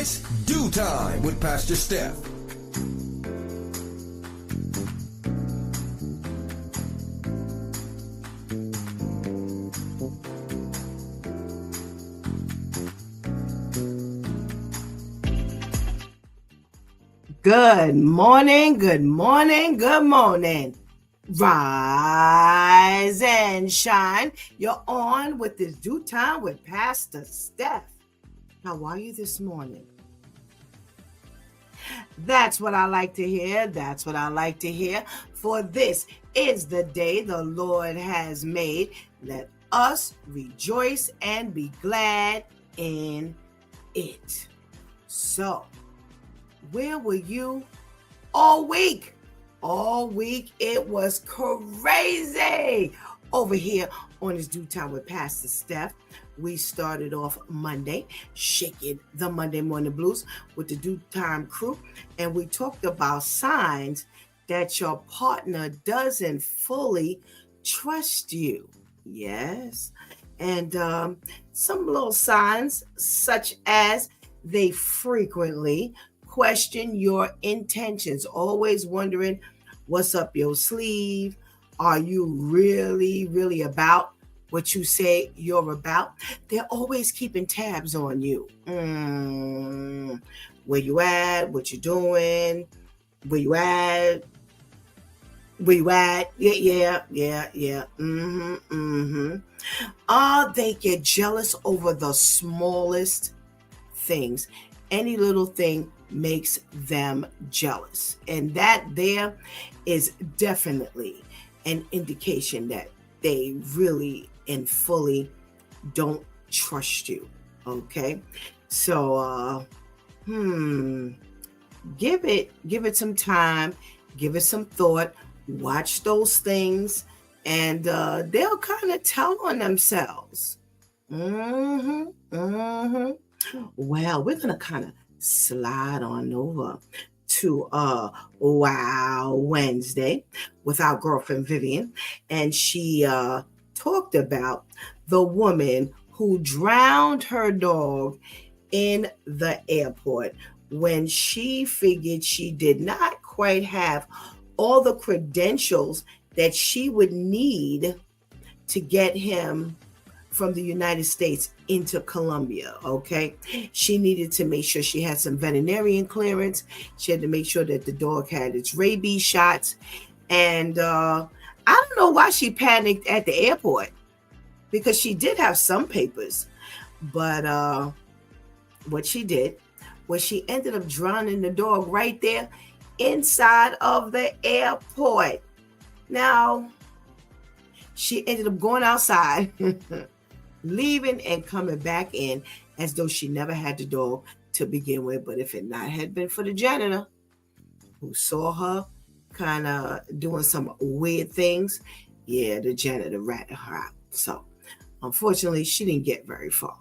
It's Dew Time with Pastor Steph. Good morning, good morning, good morning. Rise and shine. You're on with this Dew Time with Pastor Steph. How are you this morning? That's what I like to hear. That's what I like to hear. For this is the day the Lord has made. Let us rejoice and be glad in it. So, where were you all week? All week it was crazy over here on this Dew Time with Pastor Steph. We started off Monday, shaking the Monday morning blues with the Dew Time crew, and we talked about signs that your partner doesn't fully trust you. Yes, and some little signs such as they frequently question your intentions, always wondering what's up your sleeve. Are you really about what you say you're about? They're always keeping tabs on you. Where you at? What you doing? Where you at? Yeah. They get jealous over the smallest things. Any little thing makes them jealous. And that there is definitely an indication that they really and fully don't trust you. Okay. So give it some time, give it some thought, watch those things, and they'll kind of tell on themselves. Well, we're gonna kind of slide on over to Wow Wednesday with our girlfriend Vivian, and she talked about the woman who drowned her dog in the airport when she figured she did not quite have all the credentials that she would need to get him from the United States into Colombia. Okay. She needed to make sure she had some veterinarian clearance. She had to make sure that the dog had its rabies shots. And I don't know why she panicked at the airport, because she did have some papers. But what she did was she ended up drowning the dog right there inside of the airport. Now, she ended up going outside, leaving and coming back in as though she never had the dog to begin with. But if it not had been for the janitor who saw her kind of doing some weird things, yeah, the janitor ratted her out. So unfortunately, she didn't get very far.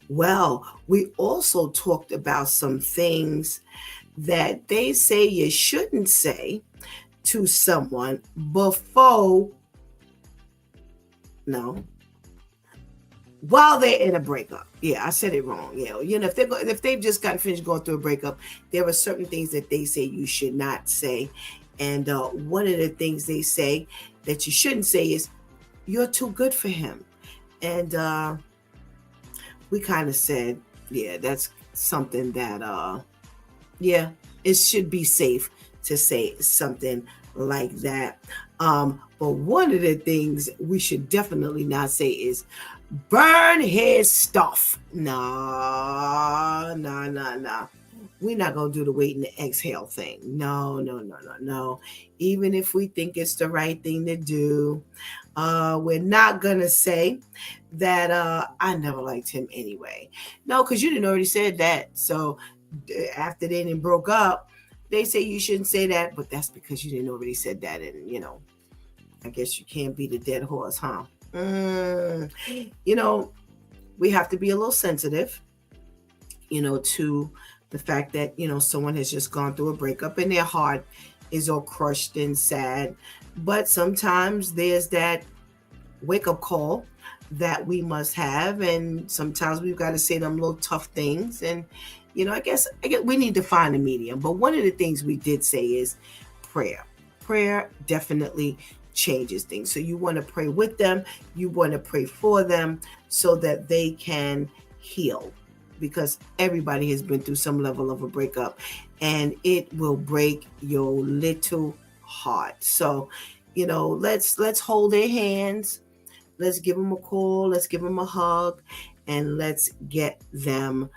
Well, we also talked about some things that they say you shouldn't say to someone while they're in a breakup. Yeah, I said it wrong. Yeah, if they've just gotten finished going through a breakup, there are certain things that they say you should not say. And one of the things they say that you shouldn't say is, "You're too good for him." And we kind of said, yeah, that's something that, it should be safe to say something like that. But one of the things we should definitely not say is burn his stuff. No. We're not going to do the wait and the exhale thing. No. Even if we think it's the right thing to do, we're not going to say that I never liked him anyway. No, because you didn't already said that. So after they didn't broke up, they say you shouldn't say that, but that's because you didn't already said that. And, I guess you can't beat a dead horse, huh? We have to be a little sensitive, to the fact that, someone has just gone through a breakup and their heart is all crushed and sad. But sometimes there's that wake-up call that we must have, and sometimes we've got to say them little tough things. And I guess we need to find a medium. But one of the things we did say is prayer definitely changes things. So you want to pray with them, you want to pray for them so that they can heal, because everybody has been through some level of a breakup, and it will break your little heart. So let's hold their hands. Let's give them a call. Let's give them a hug, and let's get them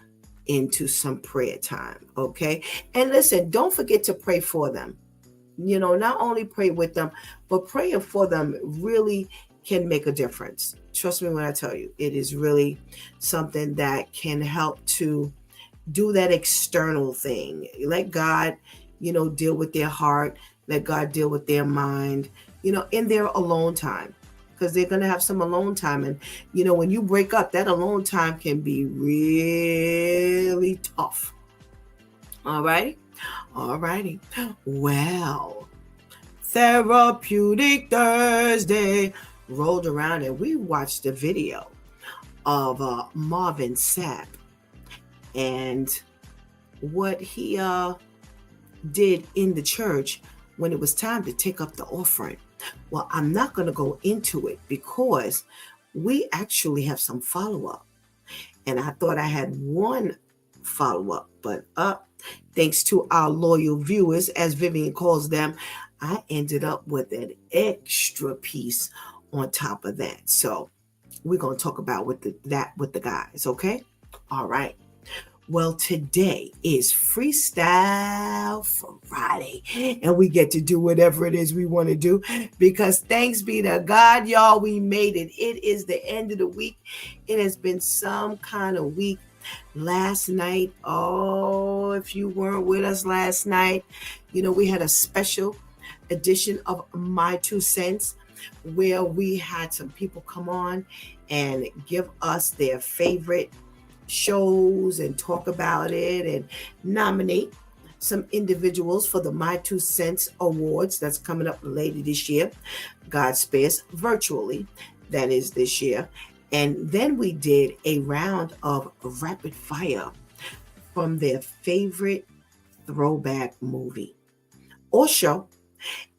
into some prayer time. Okay. And listen, don't forget to pray for them. Not only pray with them, but praying for them really can make a difference. Trust me when I tell you, it is really something that can help to do that external thing. Let God, deal with their heart. Let God deal with their mind, in their alone time. Because they're going to have some alone time. And, when you break up, that alone time can be really tough. All righty. Well, Therapeutic Thursday rolled around, and we watched a video of Marvin Sapp and what he did in the church when it was time to take up the offering. Well, I'm not going to go into it because we actually have some follow-up. And I thought I had one follow-up, but thanks to our loyal viewers, as Vivian calls them, I ended up with an extra piece on top of that. So we're going to talk about that with the guys, okay? All right. Well, today is Freestyle Friday, and we get to do whatever it is we want to do, because thanks be to God, y'all, we made it. It is the end of the week. It has been some kind of week. Last night, if you weren't with us last night, we had a special edition of My Two Cents where we had some people come on and give us their favorite shows and talk about it and nominate some individuals for the My Two Cents Awards that's coming up later this year. God spares virtually, that is this year. And then we did a round of rapid fire from their favorite throwback movie or show.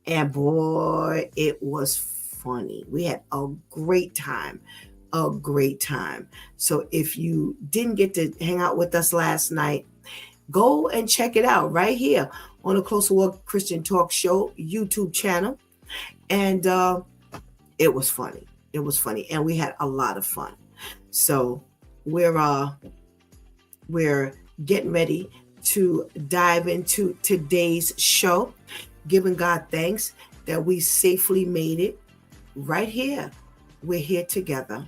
And boy, it was funny. We had a great time. So if you didn't get to hang out with us last night, go and check it out right here on the Closer Walk Christian Talk Show YouTube channel. And it was funny. And we had a lot of fun. So we're getting ready to dive into today's show, giving God thanks that we safely made it right here. We're here together,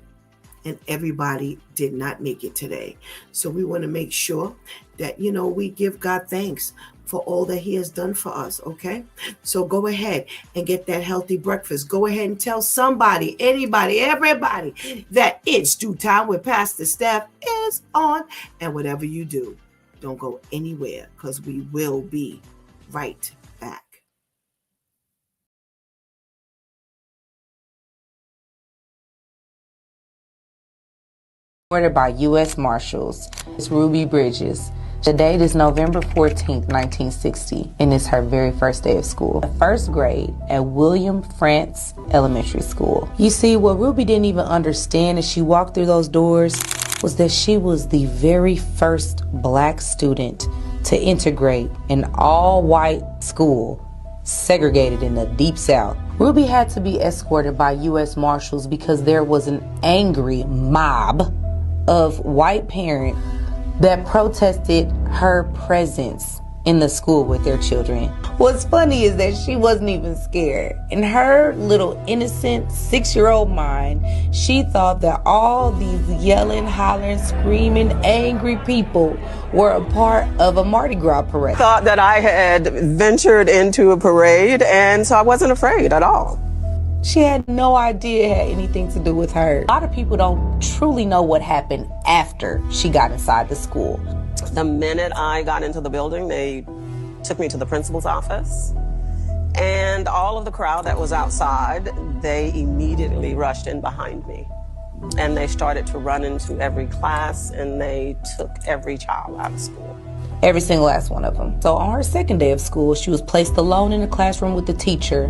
and everybody did not make it today. So we want to make sure that, we give God thanks for all that he has done for us, okay? So go ahead and get that healthy breakfast. Go ahead and tell somebody, anybody, everybody that it's Due Time with Pastor Steph is on. And whatever you do, don't go anywhere, because we will be right back. Ordered by U.S. Marshals. It's Ruby Bridges. The date is November 14th, 1960, and it's her very first day of school. First grade at William Frantz Elementary School. You see, what Ruby didn't even understand as she walked through those doors was that she was the very first black student to integrate an all-white school segregated in the Deep South. Ruby had to be escorted by U.S. Marshals because there was an angry mob of white parents that protested her presence in the school with their children. What's funny is that she wasn't even scared. In her little innocent 6-year-old mind, she thought that all these yelling, hollering, screaming, angry people were a part of a Mardi Gras parade. I thought that I had ventured into a parade, and so I wasn't afraid at all. She had no idea it had anything to do with her. A lot of people don't truly know what happened after she got inside the school. The minute I got into the building, they took me to the principal's office, And all of the crowd that was outside, they immediately rushed in behind me. And they started to run into every class, and they took every child out of school. Every single last one of them. So on her second day of school, she was placed alone in the classroom with the teacher,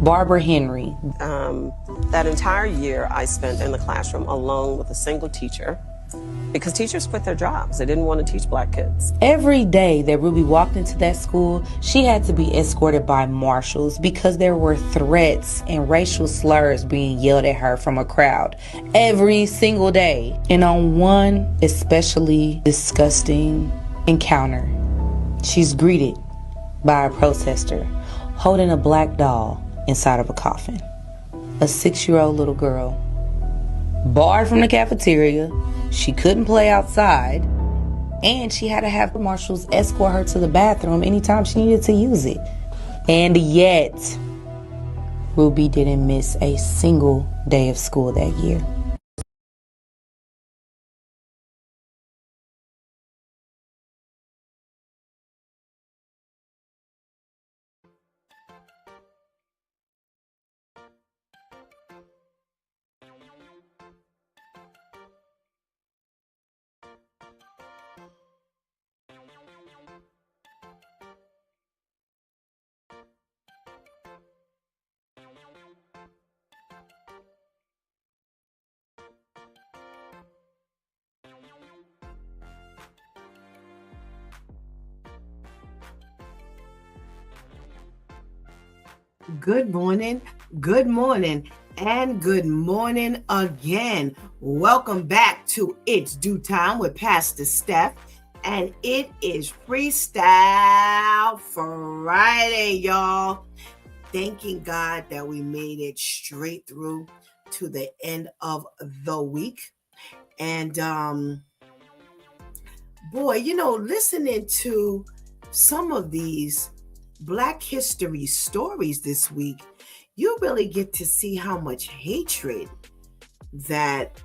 Barbara Henry. That entire year I spent in the classroom alone with a single teacher, because teachers quit their jobs. They didn't want to teach black kids. Every day that Ruby walked into that school, she had to be escorted by marshals because there were threats and racial slurs being yelled at her from a crowd every single day. And on one especially disgusting encounter, she's greeted by a protester holding a black doll inside of a coffin. A 6-year-old little girl, barred from the cafeteria. She couldn't play outside, and she had to have the marshals escort her to the bathroom anytime she needed to use it. And yet, Ruby didn't miss a single day of school that year. Good morning, and good morning again. Welcome back to It's Due Time with Pastor Steph, and it is Freestyle Friday, y'all. Thanking God that we made it straight through to the end of the week. And boy, listening to some of these Black history stories this week, you really get to see how much hatred that,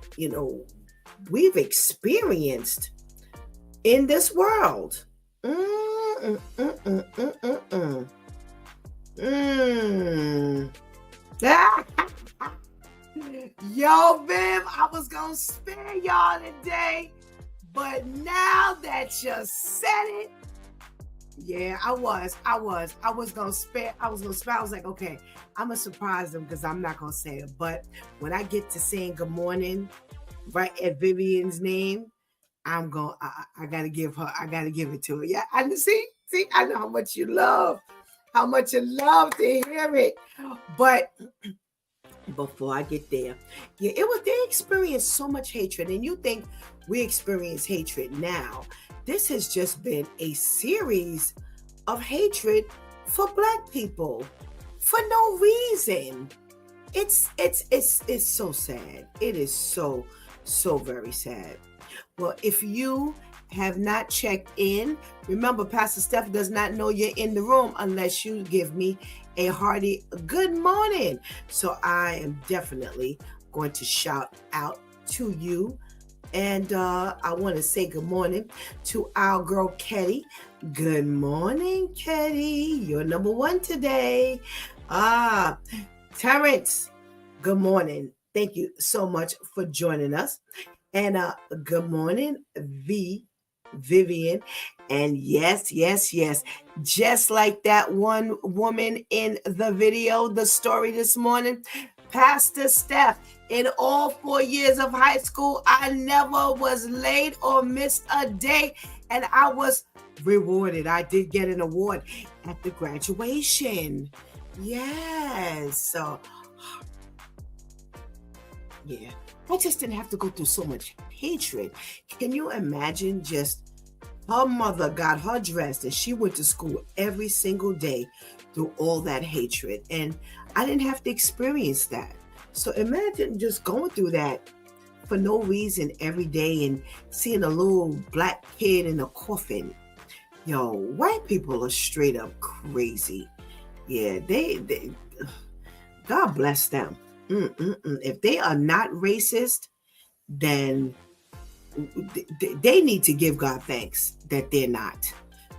we've experienced in this world. Yo, Viv, I was going to spare y'all today, but now that you said it, yeah, I was gonna spare. I was like, okay, I'm gonna surprise them because I'm not gonna say it. But when I get to saying good morning, right at Vivian's name, I gotta give it to her. Yeah, I see, I know how much you love to hear it. But before I get there, yeah, they experienced so much hatred, and you think we experience hatred now. This has just been a series of hatred for Black people for no reason. It's so sad. It is so very sad. Well, if you have not checked in, remember Pastor Steph does not know you're in the room unless you give me a hearty good morning. So I am definitely going to shout out to you. And I want to say good morning to our girl, Ketty. Good morning, Ketty. You're number one today. Terrence, good morning. Thank you so much for joining us. And good morning, Vivian. And yes, just like that one woman in the video, the story this morning, Pastor Steph, in all 4 years of high school, I never was late or missed a day, and I was rewarded. I did get an award at the graduation. Yes. So, yeah, I just didn't have to go through so much hatred. Can you imagine just her mother got her dressed and she went to school every single day through all that hatred, and I didn't have to experience that. So imagine just going through that for no reason every day and seeing a little Black kid in a coffin. Yo, white people are straight up crazy. Yeah, they God bless them. If they are not racist, then they need to give God thanks that they're not,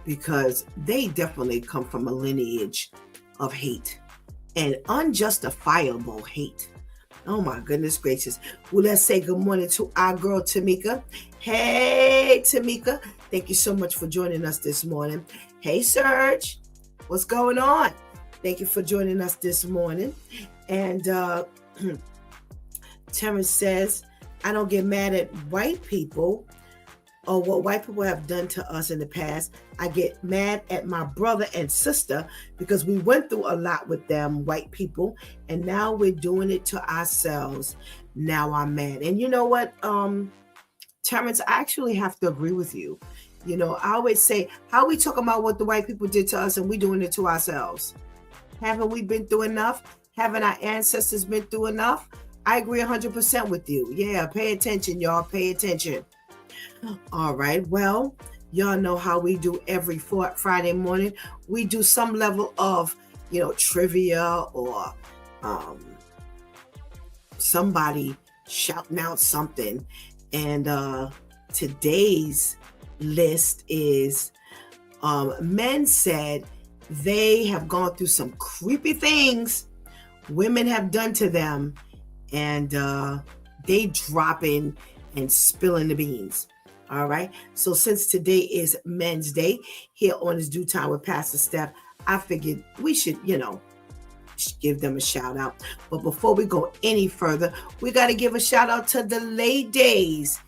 because they definitely come from a lineage of hate and unjustifiable hate. Oh my goodness gracious. Well, let's say good morning to our girl Tamika. Hey Tamika, thank you so much for joining us this morning. Hey Serge, what's going on? Thank you for joining us this morning. And Terrence says, I don't get mad at white people or what white people have done to us in the past. I get mad at my brother and sister because we went through a lot with them white people, and now we're doing it to ourselves. Now I'm mad. And you know what, Terrence, I actually have to agree with you. You know, I always say, how we talk about what the white people did to us and we doing it to ourselves? Haven't we been through enough? Haven't our ancestors been through enough? I agree 100% with you. Yeah, pay attention, y'all. Pay attention. All right. Well, y'all know how we do every Friday morning. We do some level of, trivia or somebody shouting out something. And today's list is men said they have gone through some creepy things women have done to them, and they dropping and spilling the beans. All right. So since today is Men's Day here on His Due Time with Pastor Steph, I figured we should, give them a shout out. But before we go any further, we got to give a shout out to the ladies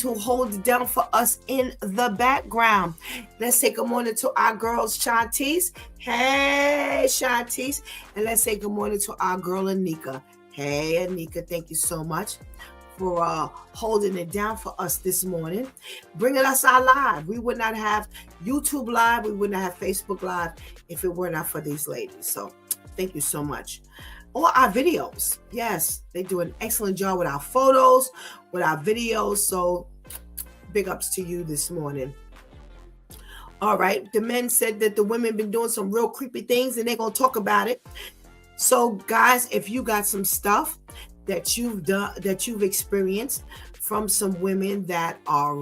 who hold it down for us in the background. Let's say good morning to our girls, Shantice. Hey, Shantice. And let's say good morning to our girl, Anika. Hey, Anika, thank you so much for holding it down for us this morning, bringing us our live. We would not have YouTube Live. We would not have Facebook Live if it were not for these ladies. So thank you so much. Or our videos. Yes, they do an excellent job with our photos, with our videos. So big ups to you this morning. All right. The men said that the women been doing some real creepy things and they're going to talk about it. So guys, if you got some stuff that you've done, that you've experienced from some women that are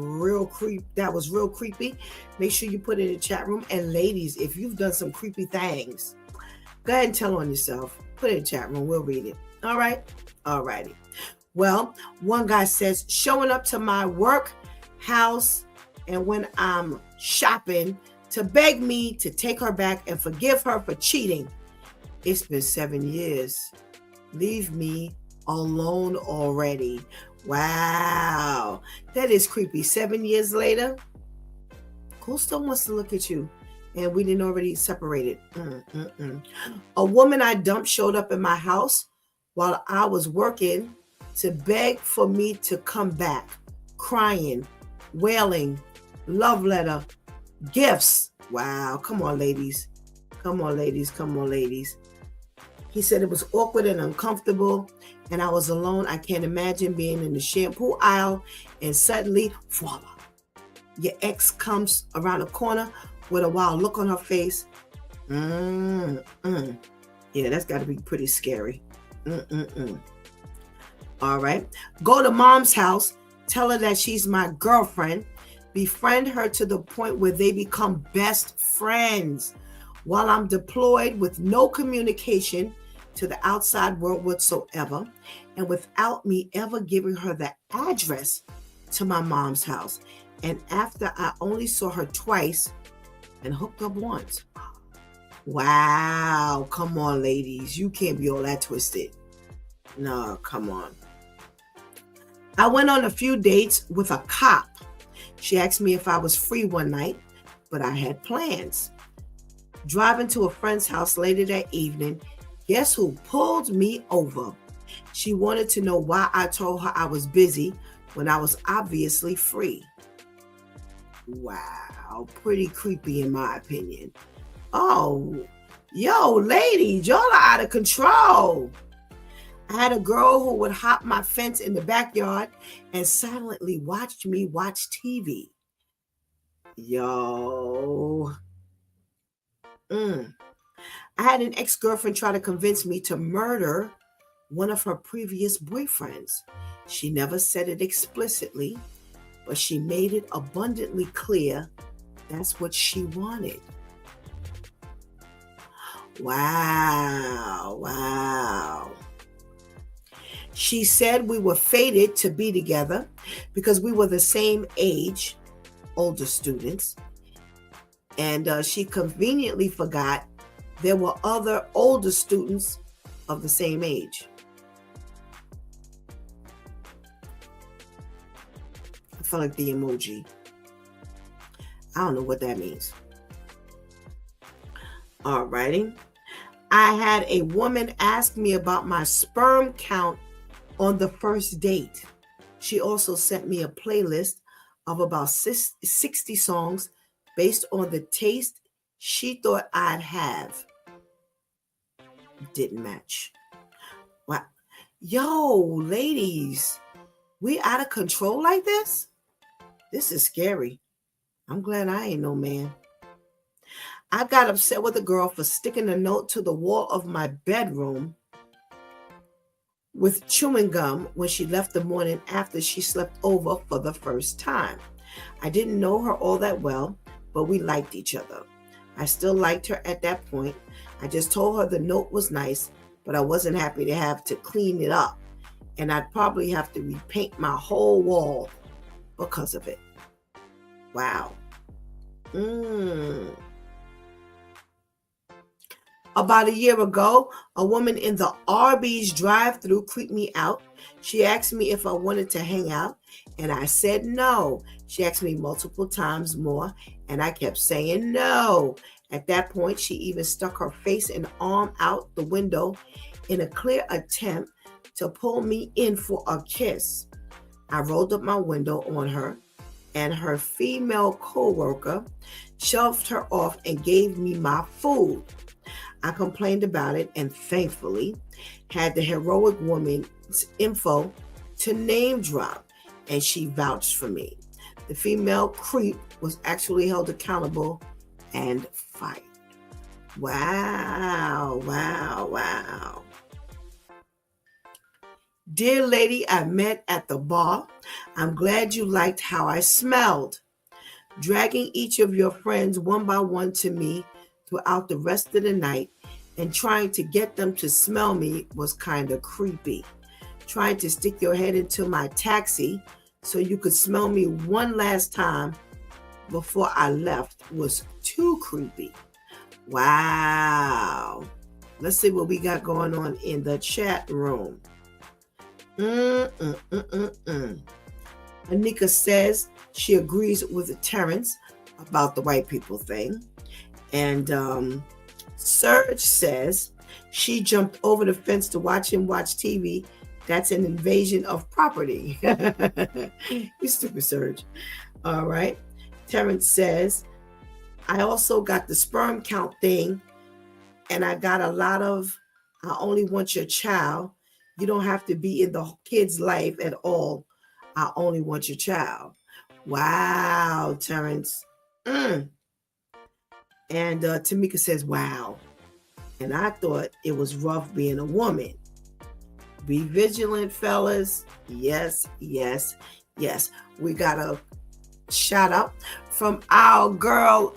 that was real creepy, make sure you put it in the chat room. And ladies, if you've done some creepy things, go ahead and tell on yourself. Put it in the chat room. We'll read it. All right. All righty. Well, one guy says, showing up to my work house and when I'm shopping to beg me to take her back and forgive her for cheating. It's been 7 years. Leave me alone already. Wow. That is creepy. 7 years later, who still wants to look at you? And we didn't already separated. A woman I dumped showed up in my house while I was working to beg for me to come back, crying, wailing, love letter, gifts. Wow. Come on, ladies. Come on, ladies. Come on, ladies. He said it was awkward and uncomfortable, and I was alone. I can't imagine being in the shampoo aisle and suddenly, voila, your ex comes around the corner with a wild look on her face. Yeah, that's got to be pretty scary. All right. Go to mom's house. Tell her that she's my girlfriend. Befriend her to the point where they become best friends. While I'm deployed with no communication to the outside world whatsoever, and without me ever giving her the address to my mom's house. And after I only saw her twice and hooked up once. Wow. Come on, ladies. You can't be all that twisted. No, come on. I went on a few dates with a cop. She asked me if I was free one night, but I had plans. Driving to a friend's house later that evening, guess who pulled me over? She wanted to know why I told her I was busy when I was obviously free. Wow, pretty creepy in my opinion. Oh, yo, ladies, y'all are out of control. I had a girl who would hop my fence in the backyard and silently watch me watch TV. Yo. I had an ex-girlfriend try to convince me to murder one of her previous boyfriends. She never said it explicitly, but she made it abundantly clear that's what she wanted. Wow. She said we were fated to be together because we were the same age, older students. And she conveniently forgot there were other older students of the same age. I felt like the emoji. I don't know what that means. Alrighty. I had a woman ask me about my sperm count on the first date. She also sent me a playlist of about 60 songs based on the taste she thought I'd have. Didn't match. Wow. Yo, ladies, we out of control like this? This is scary. I'm glad I ain't no man. I got upset with a girl for sticking a note to the wall of my bedroom with chewing gum when she left the morning after she slept over for the first time. I didn't know her all that well, but we liked each other. I still liked her at that point. I just told her the note was nice, but I wasn't happy to have to clean it up, and I'd probably have to repaint my whole wall because of it. Wow. About a year ago, a woman in the Arby's drive-thru creeped me out. She asked me if I wanted to hang out, and I said no. She asked me multiple times more, and I kept saying no. At that point, she even stuck her face and arm out the window in a clear attempt to pull me in for a kiss. I rolled up my window on her, and her female co-worker shoved her off and gave me my food. I complained about it and thankfully had the heroic woman's info to name drop, and she vouched for me. The female creep was actually held accountable and fired. Wow. Dear lady I met at the bar, I'm glad you liked how I smelled. Dragging each of your friends one by one to me throughout the rest of the night and trying to get them to smell me was kind of creepy. Trying to stick your head into my taxi so you could smell me one last time before I left was too creepy. Wow. Let's see what we got going on in the chat room. Anika says she agrees with Terrence about the white people thing. And Serge says she jumped over the fence to watch him watch TV. That's an invasion of property. You stupid, Serge. All right. Terrence says, I also got the sperm count thing, and I got a lot of, I only want your child. You don't have to be in the kid's life at all. I only want your child. Wow, Terrence. And Tamika says, wow. And I thought it was rough being a woman. Be vigilant, fellas. Yes. We got a shout out from our girl,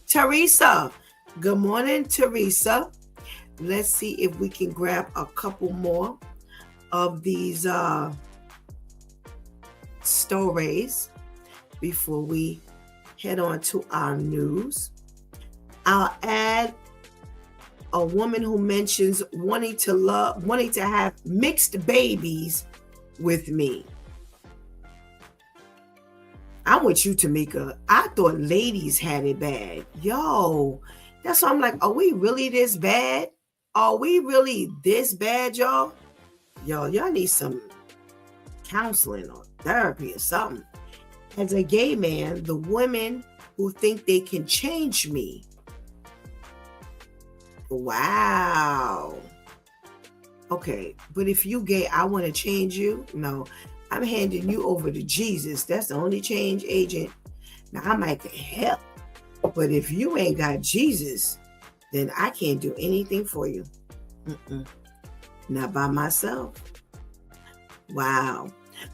Teresa. Good morning, Teresa. Let's see if we can grab a couple more of these stories before we head on to our news. I'll add a woman who mentions wanting to have mixed babies with me. I'm with you, Tamika. I thought ladies had it bad. Yo, that's why I'm like, are we really this bad? Are we really this bad, y'all? Y'all need some counseling or therapy or something. As a gay man, the women who think they can change me. Wow. Okay, but if you gay, I want to change you? No, I'm handing you over to Jesus. That's the only change agent. Now, I might get help, but if you ain't got Jesus, then I can't do anything for you. Not by myself. Wow.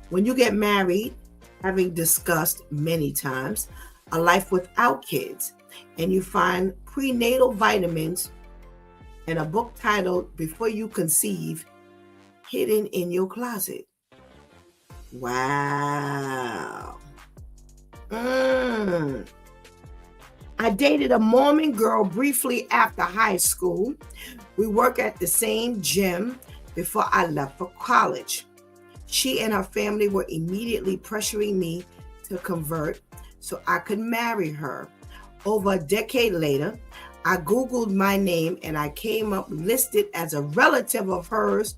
When you get married, having discussed many times a life without kids, and you find prenatal vitamins and a book titled Before You Conceive, hidden in your closet. Wow. I dated a Mormon girl briefly after high school. We worked at the same gym before I left for college. She and her family were immediately pressuring me to convert so I could marry her. Over a decade later, I Googled my name and I came up listed as a relative of hers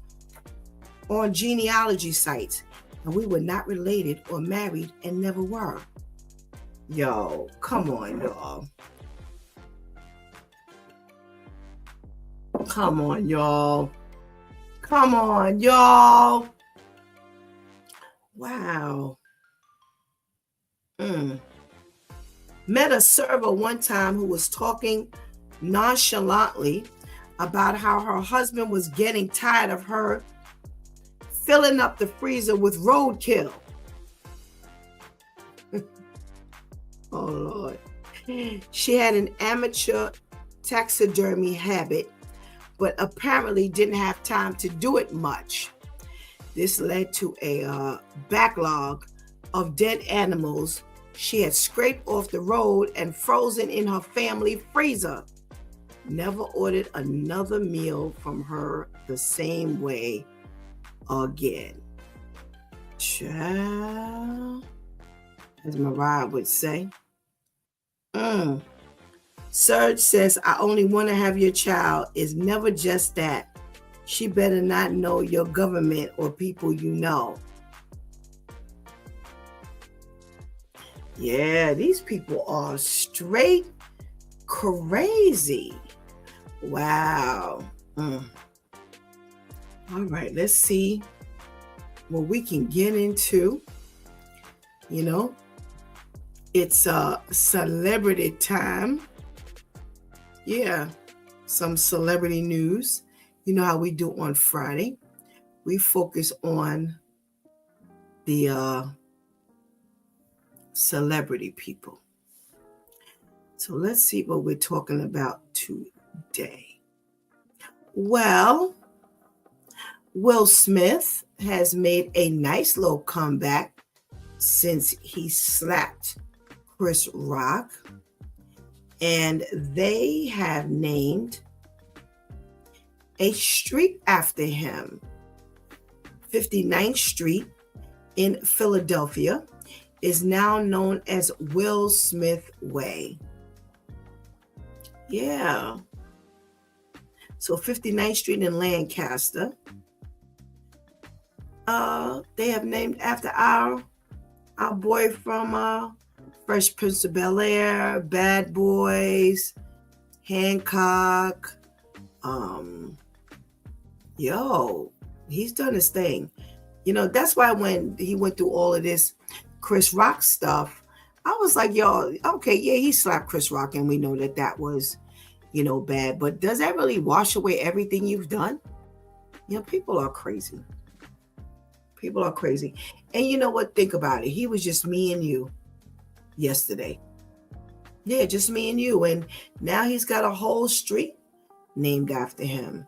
on genealogy sites. And we were not related or married and never were. Yo, come on, y'all. Come on, y'all. Come on, y'all. Wow. Met a server one time who was talking nonchalantly about how her husband was getting tired of her filling up the freezer with roadkill. Oh, Lord. She had an amateur taxidermy habit, but apparently didn't have time to do it much. This led to a backlog of dead animals she had scraped off the road and frozen in her family freezer. Never ordered another meal from her the same way again. Child, as Mariah would say. Serge says, I only want to have your child. Is never just that. She better not know your government or people you know. Yeah, these people are straight crazy. Wow. All right, let's see what we can get into. You know, it's celebrity time. Yeah, some celebrity news. You know how we do on Friday. We focus on the celebrity people. So let's see what we're talking about today. Well, Will Smith has made a nice little comeback since he slapped Chris Rock. And they have named a street after him. 59th Street in Philadelphia is now known as Will Smith Way. Yeah. So 59th Street in Lancaster. They have named after our boy from Fresh Prince of Bel-Air, Bad Boys, Hancock. He's done his thing. You know, that's why when he went through all of this Chris Rock stuff, I was like, yo, okay, yeah, he slapped Chris Rock and we know that was, bad. But does that really wash away everything you've done? People are crazy. People are crazy. And you know what? Think about it. He was just me and you yesterday. Yeah, just me and you. And now he's got a whole street named after him.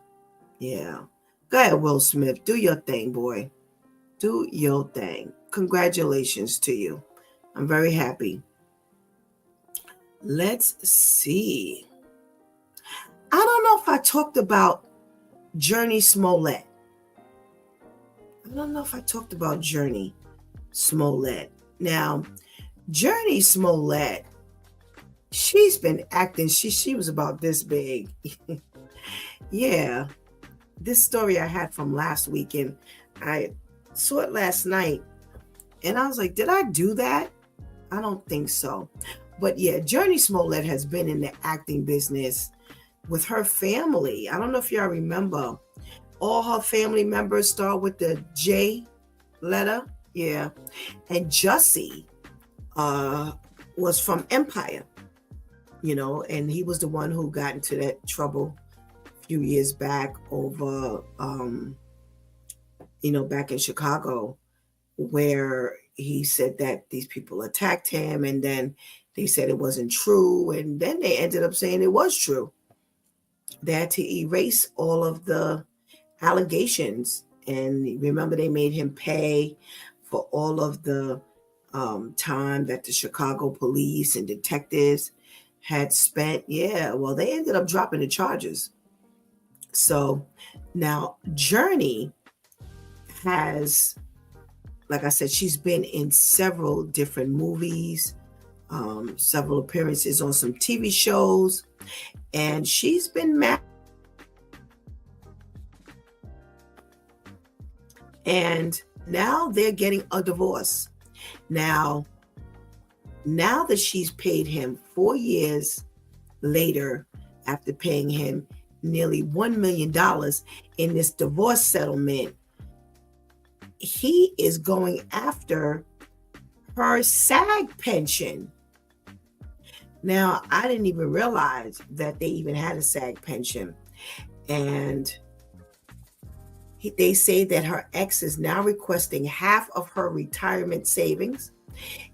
Yeah. Go ahead, Will Smith. Do your thing, boy. Do your thing. Congratulations to you. I'm very happy. Let's see. I don't know if I talked about Journey Smollett. Now, Journey Smollett, she's been acting. She was about this big. Yeah. This story I had from last week, and I saw it last night, and I was like, did I do that? I don't think so. But yeah, Journey Smollett has been in the acting business with her family. I don't know if y'all remember. All her family members start with the J letter. Yeah. And Jussie was from Empire, and he was the one who got into that trouble a few years back over, back in Chicago, where he said that these people attacked him, and then they said it wasn't true, and then they ended up saying it was true. They had to erase all of the allegations. And remember, they made him pay for all of the time that the Chicago police and detectives had spent. Yeah, well, they ended up dropping the charges. So now Journey has, like I said, she's been in several different movies, several appearances on some TV shows, and she's been married. And now they're getting a divorce. Now that she's paid him 4 years later, after paying him nearly $1 million in this divorce settlement, he is going after her SAG pension. Now, I didn't even realize that they even had a SAG pension. And they say that her ex is now requesting half of her retirement savings,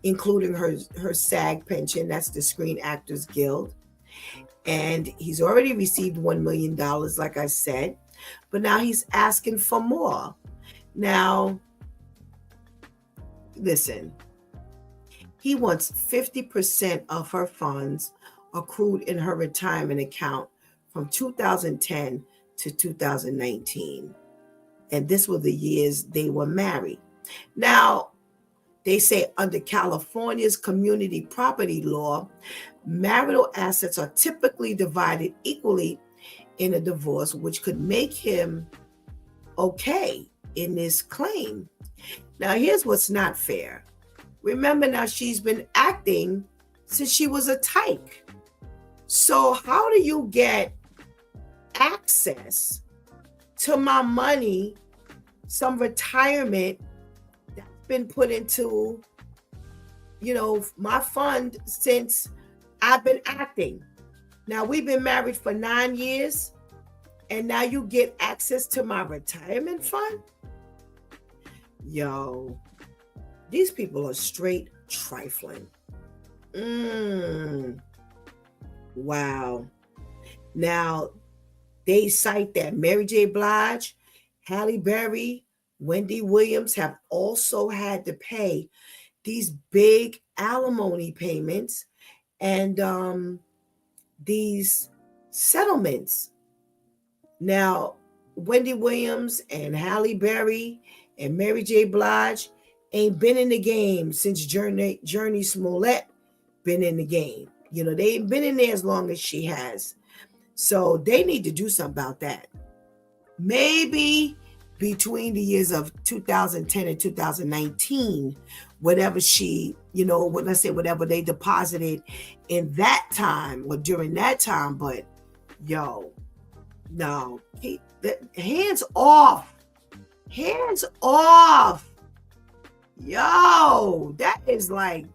including her SAG pension. That's the Screen Actors Guild. And he's already received $1 million, like I said, but now he's asking for more. Now, listen, he wants 50% of her funds accrued in her retirement account from 2010 to 2019. And this were the years they were married. Now, they say under California's community property law, marital assets are typically divided equally in a divorce, which could make him okay in this claim. Now, here's what's not fair. Remember, now she's been acting since she was a tyke. So how do you get access to my money, some retirement that's been put into, my fund since I've been acting? Now, we've been married for 9 years, and now you get access to my retirement fund? Yo, these people are straight trifling. Wow. Now, they cite that Mary J. Blige, Halle Berry, Wendy Williams have also had to pay these big alimony payments and these settlements. Now, Wendy Williams and Halle Berry and Mary J. Blige ain't been in the game since Journey Smollett been in the game. They ain't been in there as long as she has. So they need to do something about that. Maybe between the years of 2010 and 2019, whatever she, let's say whatever they deposited in that time or during that time. But yo, no, hands off. Hands off. Yo, that is like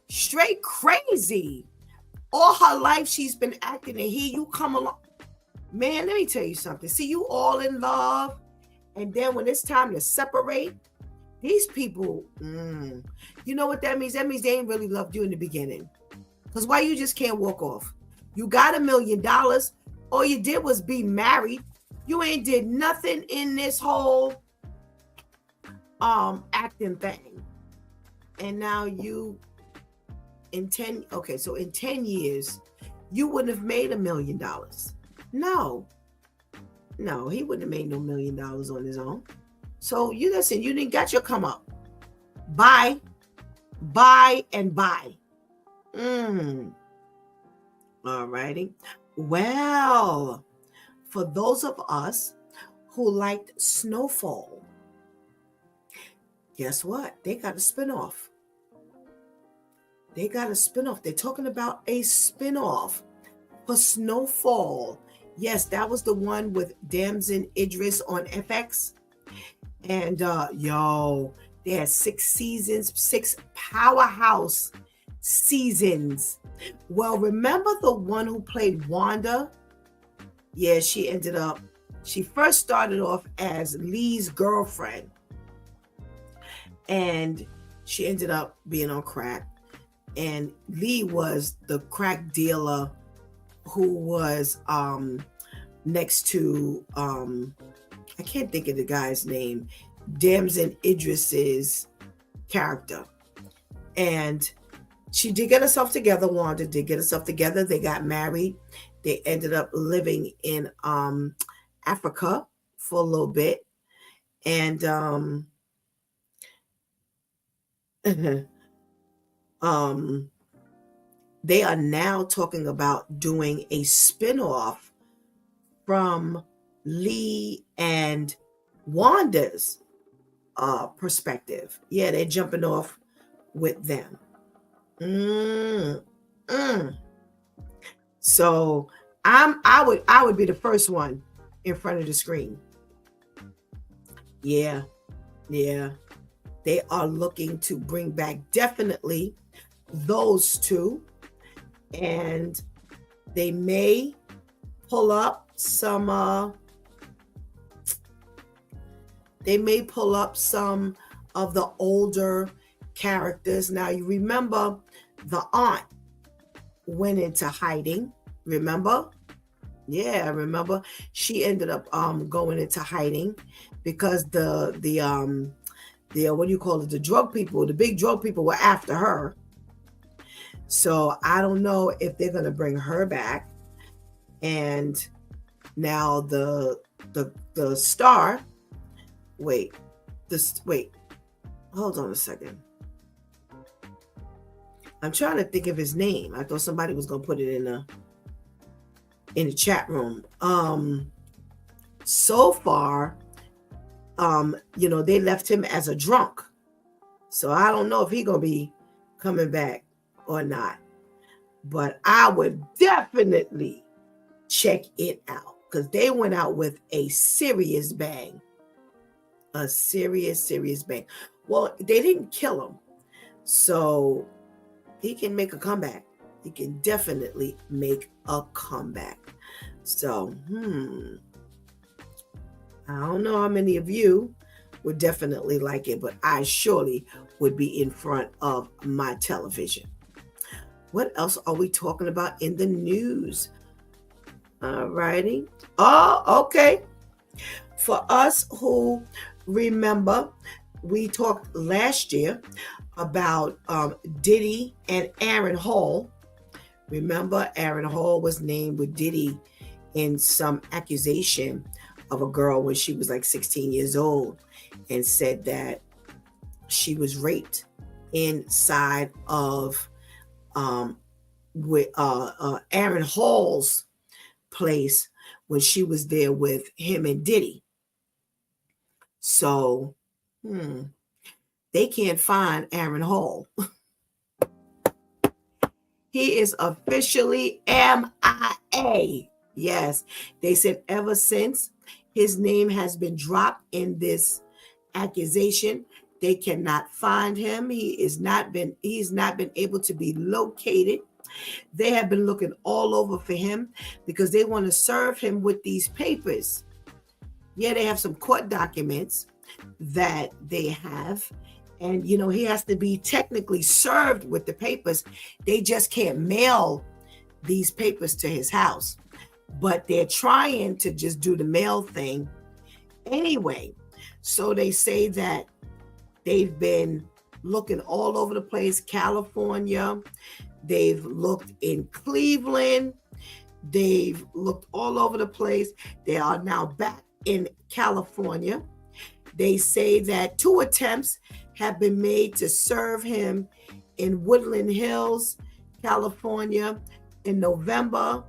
straight crazy. All her life she's been acting, and here you come along. Man, let me tell you something. See, you all in love, and then when it's time to separate, these people, you know what that means? That means they ain't really loved you in the beginning. Because why you just can't walk off? You got $1 million. All you did was be married. You ain't did nothing in this whole acting thing. And now you in 10 years you wouldn't have made $1 million. No, he wouldn't have made no $1 million on his own. So you listen, you didn't got your come up. Buy and buy. All righty. Well, for those of us who liked Snowfall, guess what? They got a spinoff. They're talking about a spinoff for Snowfall. Yes, that was the one with Damson Idris on FX. And they had 6 seasons, 6 powerhouse seasons. Well, remember the one who played Wanda? Yeah, she first started off as Lee's girlfriend. And she ended up being on crack. And Lee was the crack dealer who was next to I can't think of the guy's name, Damson Idris's character. And she did get herself together. Wanda did get herself together. They got married. They ended up living in Africa for a little bit. And they are now talking about doing a spinoff from Lee and Wanda's perspective. Yeah, they're jumping off with them. So I would be the first one in front of the screen. Yeah. They are looking to bring back definitely those two, and they may pull up some of the older characters. Now you remember the aunt went into hiding, remember? Yeah, remember? She ended up going into hiding because the what do you call it? The drug people, the big drug people were after her. So I don't know if they're gonna bring her back. And now the star. Wait, hold on a second. I'm trying to think of his name. I thought somebody was gonna put it in the chat room. So far, they left him as a drunk. So I don't know if he's gonna be coming back or not. But I would definitely check it out because they went out with a serious bang. A serious bang. Well, they didn't kill him. So he can make a comeback. He can definitely make a comeback. So, I don't know how many of you would definitely like it, but I surely would be in front of my television. What else are we talking about in the news? All righty. Oh, okay. For us who remember, we talked last year about Diddy and Aaron Hall. Remember, Aaron Hall was named with Diddy in some accusation of a girl when she was like 16 years old, and said that she was raped inside of Aaron Hall's place when she was there with him and Diddy. So they can't find Aaron Hall. He is officially MIA. Yes, they said ever since his name has been dropped in this accusation, they cannot find him. He's not been able to be located. They have been looking all over for him because they want to serve him with these papers. Yeah, they have some court documents that they have. And, he has to be technically served with the papers. They just can't mail these papers to his house. But they're trying to just do the mail thing anyway. So they say that they've been looking all over the place. California. They've looked in Cleveland. They've looked all over the place. They are now back in California. They say that 2 attempts have been made to serve him in Woodland Hills, California, in November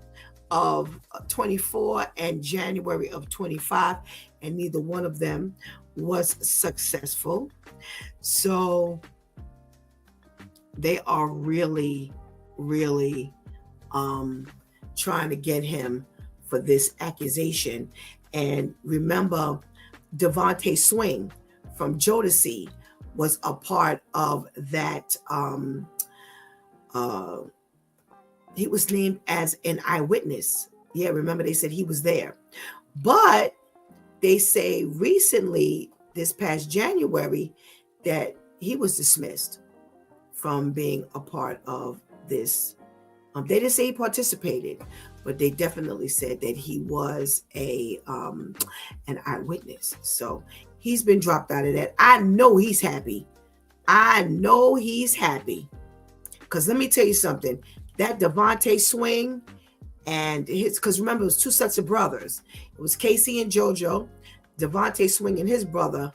of 24 and January of 25, and neither one of them was successful. So they are really trying to get him for this accusation. And remember, Devontae Swing from Jodeci was a part of that. He was named as an eyewitness. Yeah, remember they said he was there. But they say recently, this past January, that he was dismissed from being a part of this. They didn't say he participated, but they definitely said that he was an eyewitness. So he's been dropped out of that. I know he's happy. Because let me tell you something. That Devontae swing and because remember, it was two sets of brothers. It was Casey and JoJo, Devontae Swing and his brother,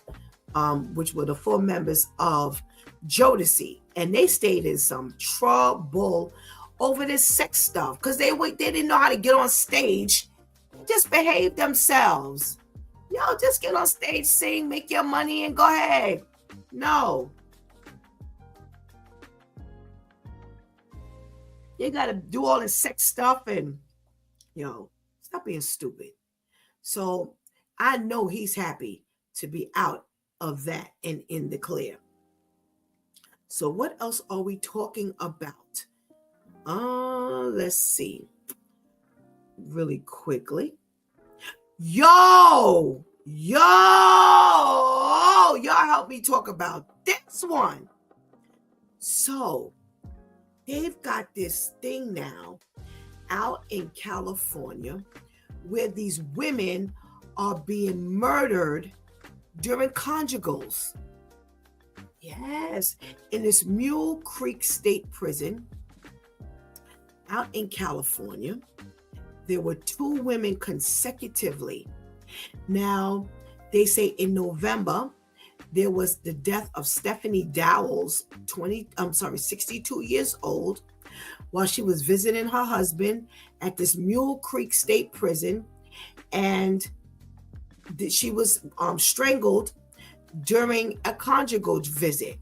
which were the four members of Jodeci. And they stayed in some trouble over this sex stuff because they didn't know how to get on stage, just behave themselves. Just get on stage, sing, make your money, and go ahead. No. You got to do all this sex stuff and, stop being stupid. So I know he's happy to be out of that and in the clear. So what else are we talking about? Let's see. Really quickly. Y'all help me talk about this one. So they've got this thing now out in California where these women are being murdered during conjugals. Yes, in this Mule Creek State Prison out in California, there were two women consecutively. Now, they say in November, there was the death of Stephanie Dowells, 62 years old, while she was visiting her husband at this Mule Creek State Prison, and she was strangled during a conjugal visit.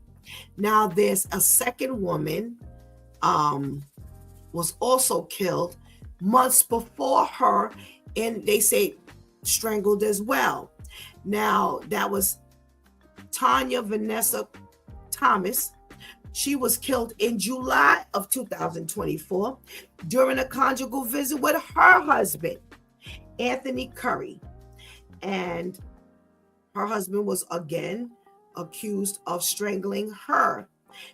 Now, there's a second woman was also killed months before her, and they say strangled as well. Now, that was Tanya Vanessa Thomas. She was killed in July of 2024 during a conjugal visit with her husband, Anthony Curry. And her husband was again accused of strangling her.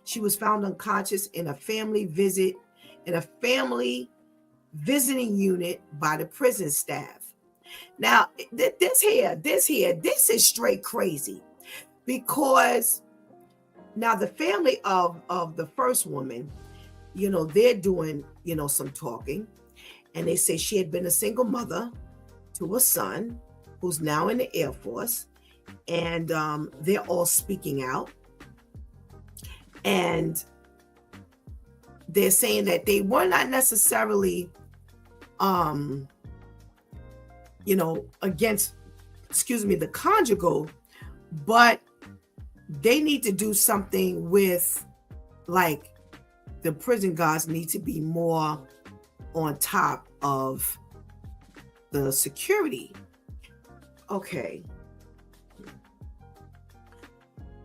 She was found unconscious in a family visiting unit by the prison staff. Now, this is straight crazy, because now the family of the first woman, they're doing, some talking, and they say she had been a single mother to a son who's now in the Air Force, and they're all speaking out, and they're saying that they were not necessarily against the conjugal, but they need to do something with, like, the prison guards need to be more on top of the security. Okay.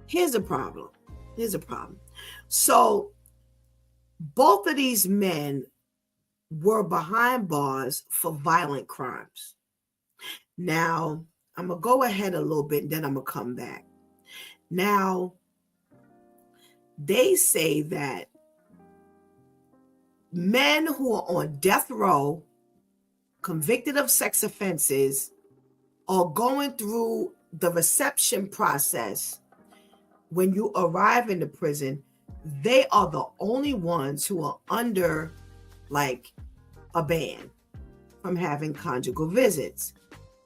Here's a problem. So both of these men were behind bars for violent crimes. Now, I'm going to go ahead a little bit and then I'm going to come back. Now, they say that men who are on death row, convicted of sex offenses, are going through the reception process. When you arrive in the prison, they are the only ones who are under, like, a ban from having conjugal visits,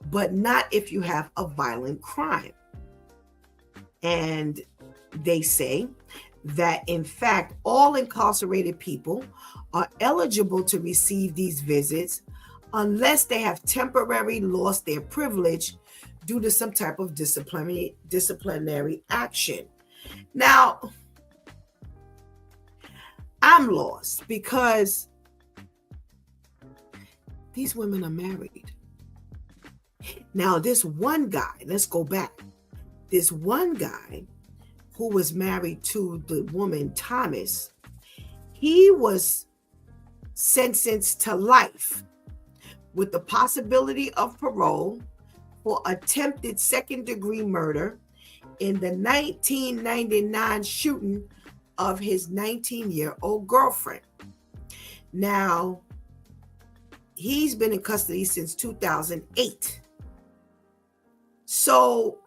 but not if you have a violent crime. And they say that, in fact, all incarcerated people are eligible to receive these visits unless they have temporarily lost their privilege due to some type of disciplinary action. Now, I'm lost because these women are married. Now, this one guy, let's go back. This one guy who was married to the woman, Thomas, he was sentenced to life with the possibility of parole for attempted second-degree murder in the 1999 shooting of his 19-year-old girlfriend. Now, He's been in custody since 2008. So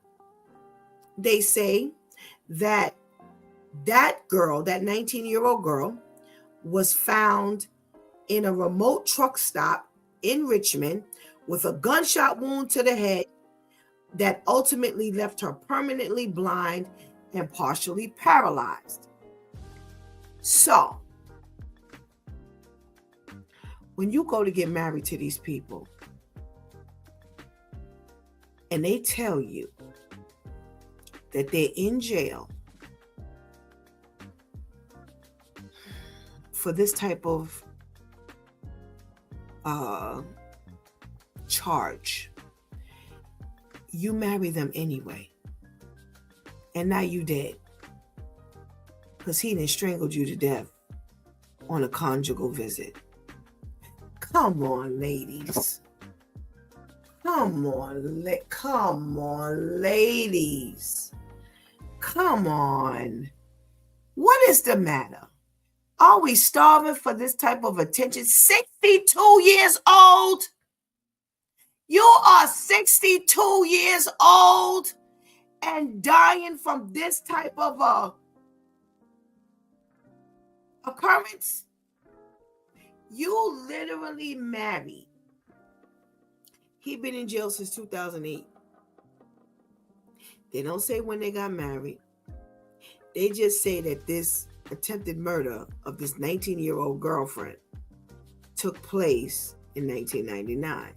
they say that girl, that 19-year-old girl, was found in a remote truck stop in Richmond with a gunshot wound to the head that ultimately left her permanently blind and partially paralyzed. So, when you go to get married to these people and they tell you that they're in jail for this type of charge, you marry them anyway. And now you dead. Because he done strangled you to death on a conjugal visit. Come on, ladies. Come on, ladies. Come on. What is the matter? Are we starving for this type of attention? 62 years old. You are 62 years old and dying from this type of occurrence. You literally married. He been in jail since 2008. They don't say when they got married. They just say that this attempted murder of this 19-year-old girlfriend took place in 1999.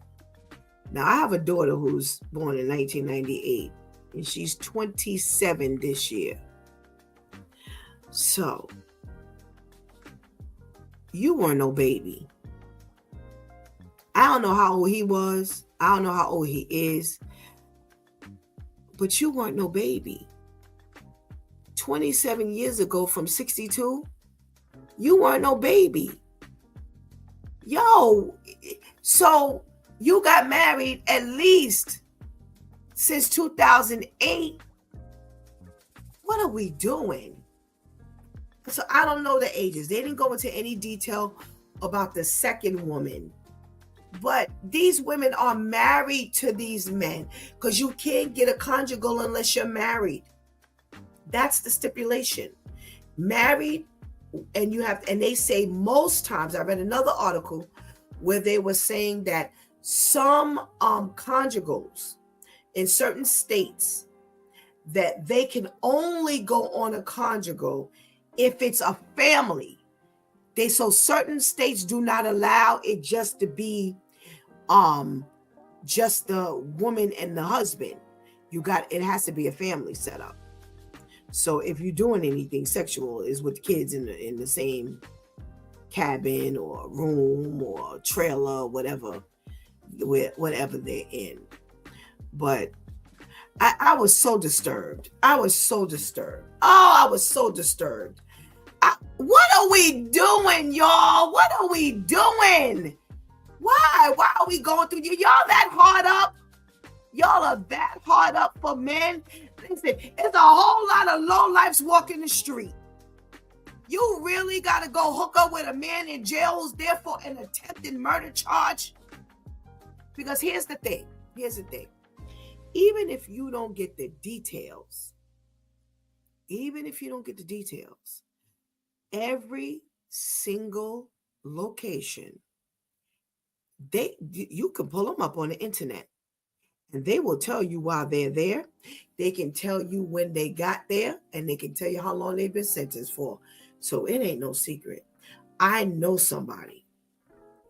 Now, I have a daughter who's born in 1998, and she's 27 this year. So, you weren't no baby. I don't know how old he was. I don't know how old he is. But you weren't no baby. 27 years ago from 62, you weren't no baby. Yo, so you got married at least since 2008. What are we doing? So I don't know the ages. They didn't go into any detail about the second woman. But these women are married to these men because you can't get a conjugal unless you're married. That's the stipulation. Married, and you have, and they say most times, I read another article where they were saying that some conjugals in certain states that they can only go on a conjugal if it's a family. So certain states do not allow it just to be just the woman and the husband. It has to be a family setup. So if you're doing anything sexual, is with kids in the same cabin or room or trailer, whatever they're in. But I was so disturbed. I was so disturbed. Oh, I was so disturbed. What are we doing, y'all? What are we doing? Why? Why are we going through you? Y'all that hard up? Y'all are that hard up for men? Listen, it's a whole lot of lowlifes walking the street. You really got to go hook up with a man in jail who's there for an attempted murder charge? Because here's the thing. Even if you don't get the details, every single location, you can pull them up on the internet and they will tell you why they're there. They can tell you when they got there, and they can tell you how long they've been sentenced for. So it ain't no secret. I know somebody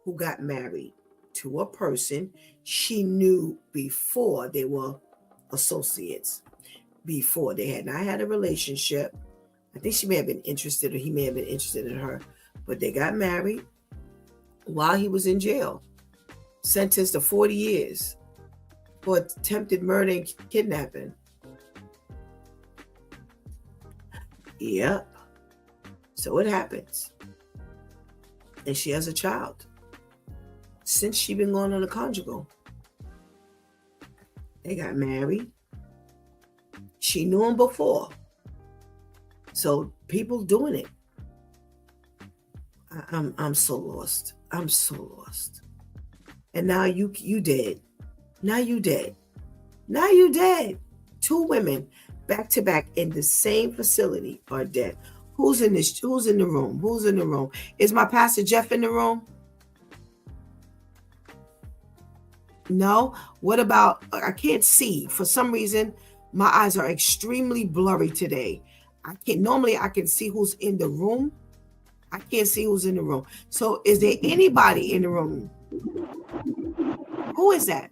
who got married to a person she knew before they were associates, before they had not had a relationship. I think she may have been interested, or he may have been interested in her, but they got married while he was in jail, sentenced to 40 years for attempted murder and kidnapping. Yep. So it happens. And she has a child. Since she been going on a conjugal. They got married. She knew him before. So people doing it. I'm so lost. I'm so lost. and now you dead. Now you dead. Now you dead. 2 women back to back in the same facility are dead. Who's in the room? Who's in the room? Is my pastor Jeff in the room? No. What about, I can't see. For some reason, my eyes are extremely blurry today. Normally I can see who's in the room. I can't see who's in the room. So is there anybody in the room? Who is that?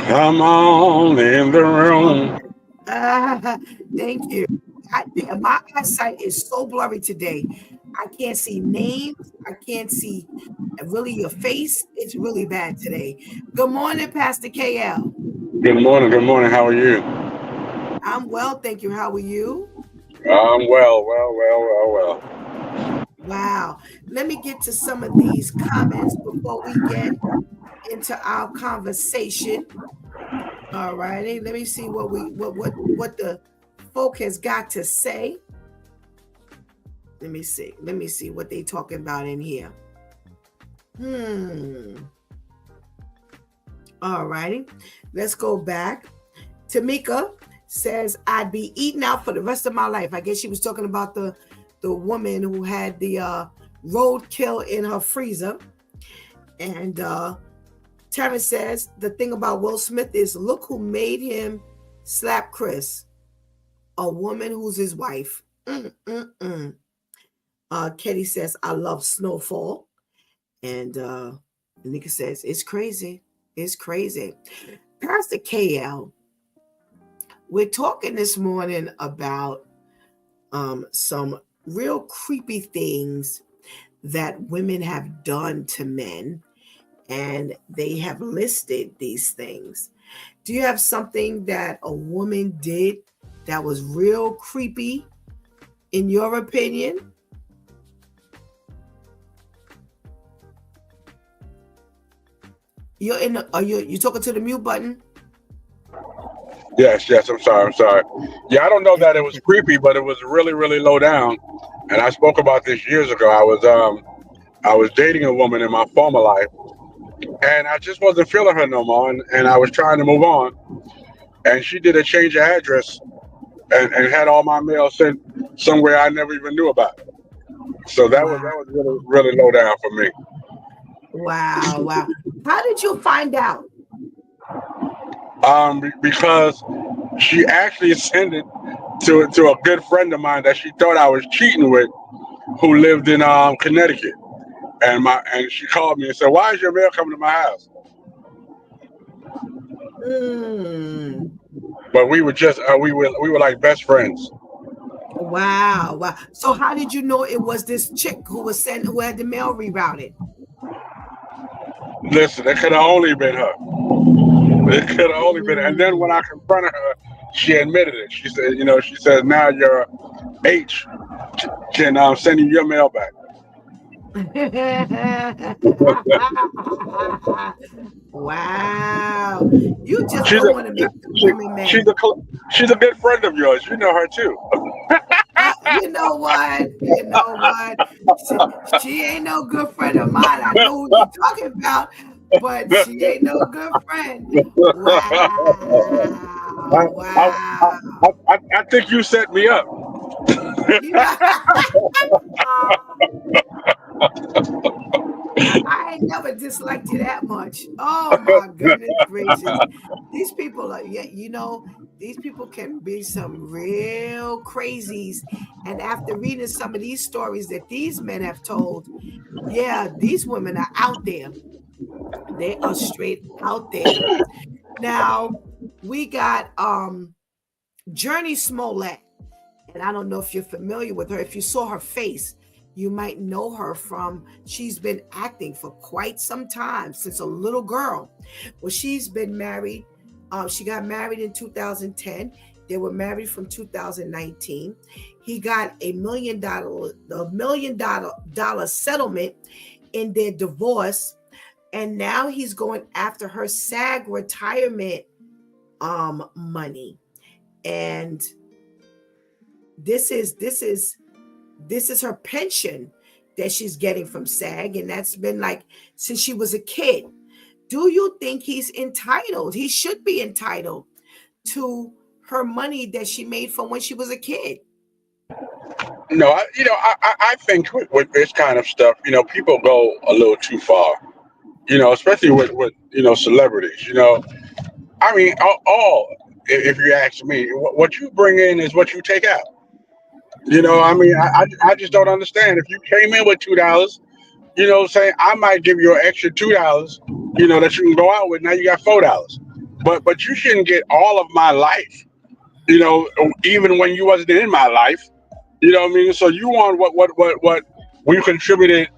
Come on in the room. Thank you. My eyesight is so blurry today. I can't see names. I can't see really your face. It's really bad today. Good morning, Pastor KL. Good morning. Good morning. How are you? I'm well, thank you. How are you? I'm well. Wow. Let me get to some of these comments before we get into our conversation. All righty. Let me see what the folk has got to say. Let me see what they talking about in here. All righty. Let's go back. Tamika says, I'd be eating out for the rest of my life. I guess she was talking about the woman who had the roadkill in her freezer. And Terrence says, the thing about Will Smith is, look who made him slap Chris. A woman who's his wife. Ketty says, I love Snowfall. And Nika says, it's crazy. It's crazy. Pastor KL, we're talking this morning about some real creepy things that women have done to men, and they have listed these things. Do you have something that a woman did that was real creepy, in your opinion? You talking to the mute button? Yes. I'm sorry. Yeah, I don't know that it was creepy, but it was really, really low down. And I spoke about this years ago. I was dating a woman in my former life, and I just wasn't feeling her no more, and I was trying to move on. And she did a change of address and had all my mail sent somewhere I never even knew about. So that was really, really low down for me. Wow. How did you find out? Because she actually sent it to a good friend of mine that she thought I was cheating with, who lived in Connecticut, and she called me and said, "Why is your mail coming to my house?" But we were just we were like best friends. Wow. So how did you know it was this chick who had the mail rerouted? Listen, it could have only been her. It could have only been. And then when I confronted her, she admitted it. She said, she said, now your H can send you your mail back. Wow. You just don't want to make the women mad. She's a good friend of yours. You know her too. You know what? She ain't no good friend of mine. I know who you're talking about, but she ain't no good friend. Wow. I think you set me up. I ain't never disliked you that much. Oh my goodness gracious. These people are, these people can be some real crazies. And after reading some of these stories that these men have told, yeah, these women are out there. They are straight out there. Now, we got Journey Smollett. And I don't know if you're familiar with her. If you saw her face, you might know her from, she's been acting for quite some time, since a little girl. Well, she's been married. She got married in 2010. They were married from 2019. He got $1 million settlement in their divorce. And now he's going after her SAG retirement money. And this is her pension that she's getting from SAG, and that's been like since she was a kid. Do you think he's entitled? He should be entitled to her money that she made from when she was a kid. No, I think with this kind of stuff, people go a little too far. Especially with celebrities. I mean, if you ask me, what you bring in is what you take out. I mean, I just don't understand. If you came in with $2, saying I might give you an extra $2, that you can go out with. Now you got $4, but you shouldn't get all of my life. Even when you wasn't in my life. You know what I mean? So you want what we contributed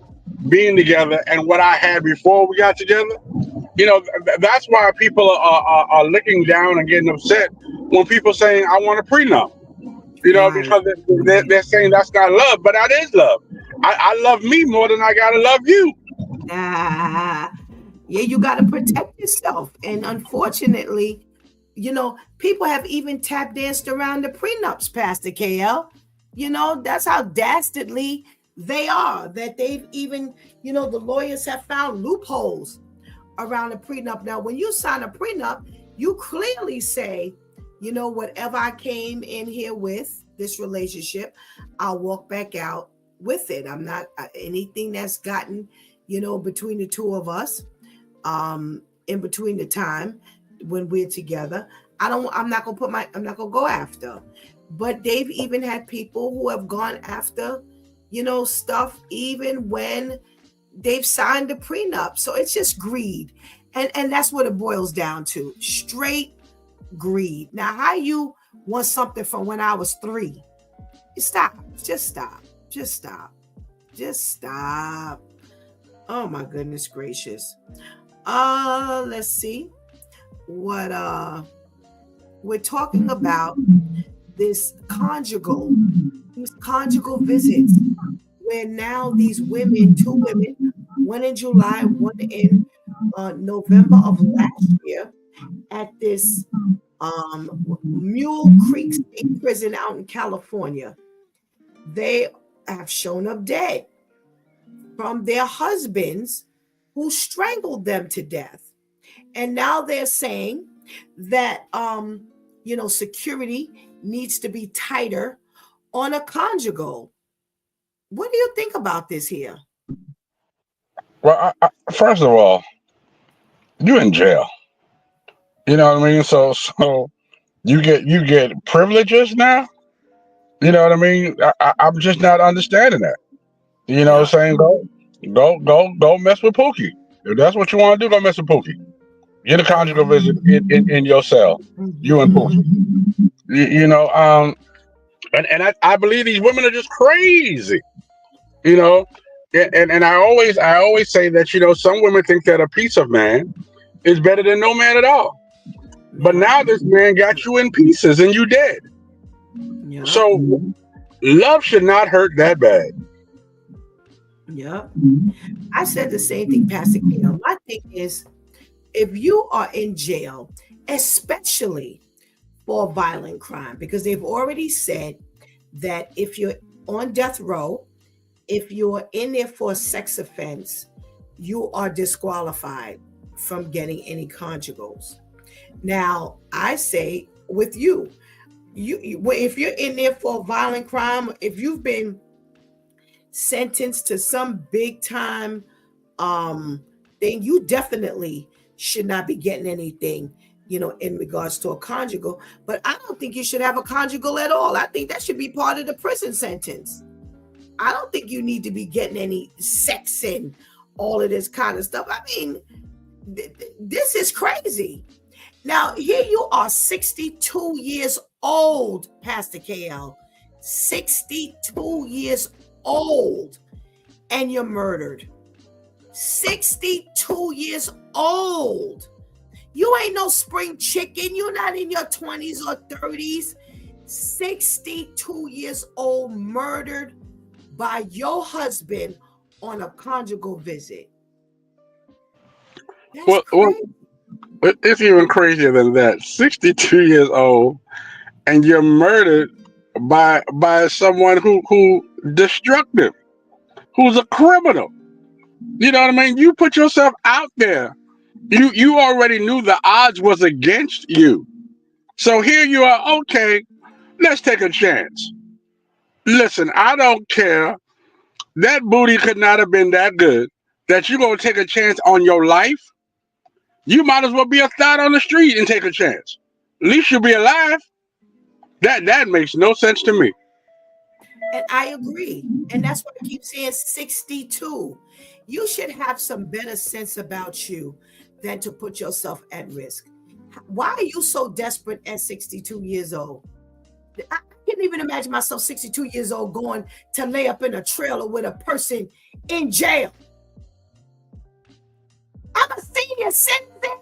being together and what I had before we got together. That's why people are looking down and getting upset when people saying I want a prenup. Right. Because they're saying that's not love, but that is love. I love me more than I gotta love you. Ah, yeah, you got to protect yourself. And unfortunately, people have even tap danced around the prenups, Pastor KL. That's how dastardly they are, that they've even, the lawyers have found loopholes around a prenup. Now, when you sign a prenup, you clearly say, whatever I came in here with, this relationship, I'll walk back out with it. I'm not anything that's gotten, between the two of us, in between the time when we're together. I'm not gonna go after. But they've even had people who have gone after, stuff even when they've signed a prenup. So it's just greed. And that's what it boils down to. Straight greed. Now, how you want something from when I was 3? Stop. Just stop. Just stop. Just stop. Oh my goodness gracious. Let's see what we're talking about. These conjugal visits, where now these women, 2 women, one in July, one in November of last year, at this Mule Creek State Prison out in California, they have shown up dead from their husbands who strangled them to death. And now they're saying that security needs to be tighter on a conjugal. What do you think about this here? Well, first of all, you're in jail. You know what I mean? So you get privileges now. You know what I mean? I'm just not understanding that. Yeah. Saying go mess with Pookie. If that's what you want to do, go mess with Pookie. Get a conjugal visit in your cell. You and Pookie. And I believe these women are just crazy. And I always say that some women think that a piece of man is better than no man at all. But now this man got you in pieces and you dead. Yeah. So love should not hurt that bad. Yeah. I said the same thing, Pastor Kale. My thing is, if you are in jail, especially for a violent crime, because they've already said that if you're on death row, if you're in there for a sex offense, you are disqualified from getting any conjugals. Now, I say with you, if you're in there for a violent crime, if you've been sentenced to some big time thing, you definitely should not be getting anything, in regards to a conjugal. But I don't think you should have a conjugal at all. I think that should be part of the prison sentence. I don't think you need to be getting any sex and all of this kind of stuff. I mean, this is crazy. Now, here you are, 62 years old, Pastor KL. 62 years old, and you're murdered. 62 years old. You ain't no spring chicken. You're not in your 20s or 30s. 62 years old, murdered by your husband on a conjugal visit. That's crazy. It's even crazier than that. 62 years old, and you're murdered by someone who destructive. who's a criminal. You know what I mean? You put yourself out there. You already knew the odds was against you. So here you are, okay, let's take a chance. Listen, I don't care. That booty could not have been that good that you're gonna take a chance on your life. You might as well be a thot on the street and take a chance. At least you'll be alive. That makes no sense to me. And I agree. And that's why I keep saying 62. You should have some better sense about you than to put yourself at risk. Why are you so desperate at 62 years old? I can't even imagine myself 62 years old going to lay up in a trailer with a person in jail. I'm a senior citizen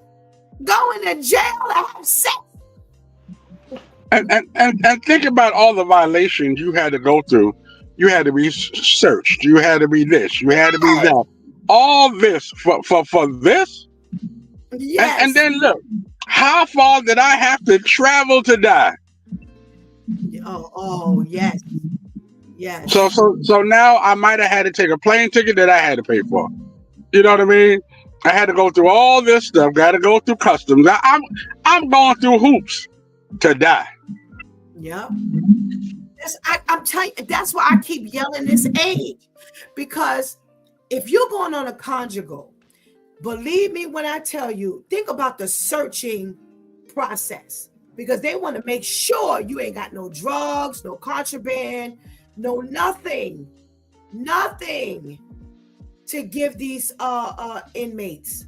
going to jail to have sex. And think about all the violations you had to go through. You had to be searched. You had to be this. You had to be that. All this for this. Yes. And then look, how far did I have to travel to die? Oh yes. Yes. So now I might have had to take a plane ticket that I had to pay for. You know what I mean? I had to go through all this stuff. Got to go through customs. I'm going through hoops to die. Yep. I'm telling you, that's why I keep yelling this age. Because if you're going on a conjugal, believe me when I tell you, think about the searching process. Because they want to make sure you ain't got no drugs, no contraband, no nothing to give these inmates.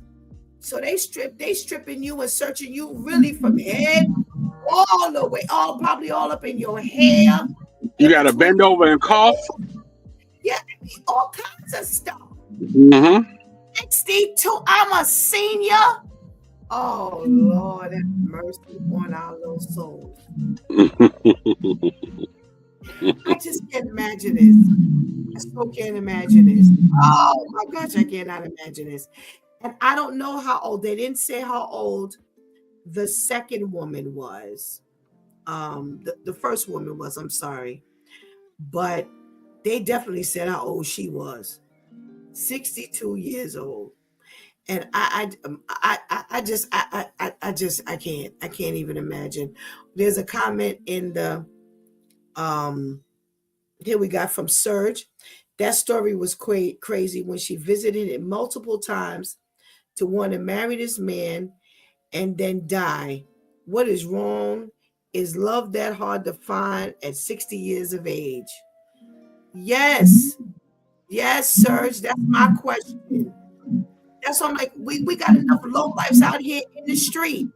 So they stripping you and searching you really from head all the way, probably all up in your hair. You got to bend over and cough. Yeah, all kinds of stuff. Mm-hmm. 62, I'm a senior. Oh Lord, have mercy on our little souls. I just can't imagine this. I still can't imagine this. Oh my gosh, I cannot imagine this. And I don't know how old. They didn't say how old the second woman was. The first woman was, I'm sorry. But they definitely said how old she was. 62 years old. And I can't even imagine. There's a comment in the here we got from Serge. That story was crazy when she visited him multiple times to want to marry this man and then die. What is wrong? Is love that hard to find at 60 years of age? Yes, Serge. That's my question. That's why I'm like, we got enough low lives out here in the street.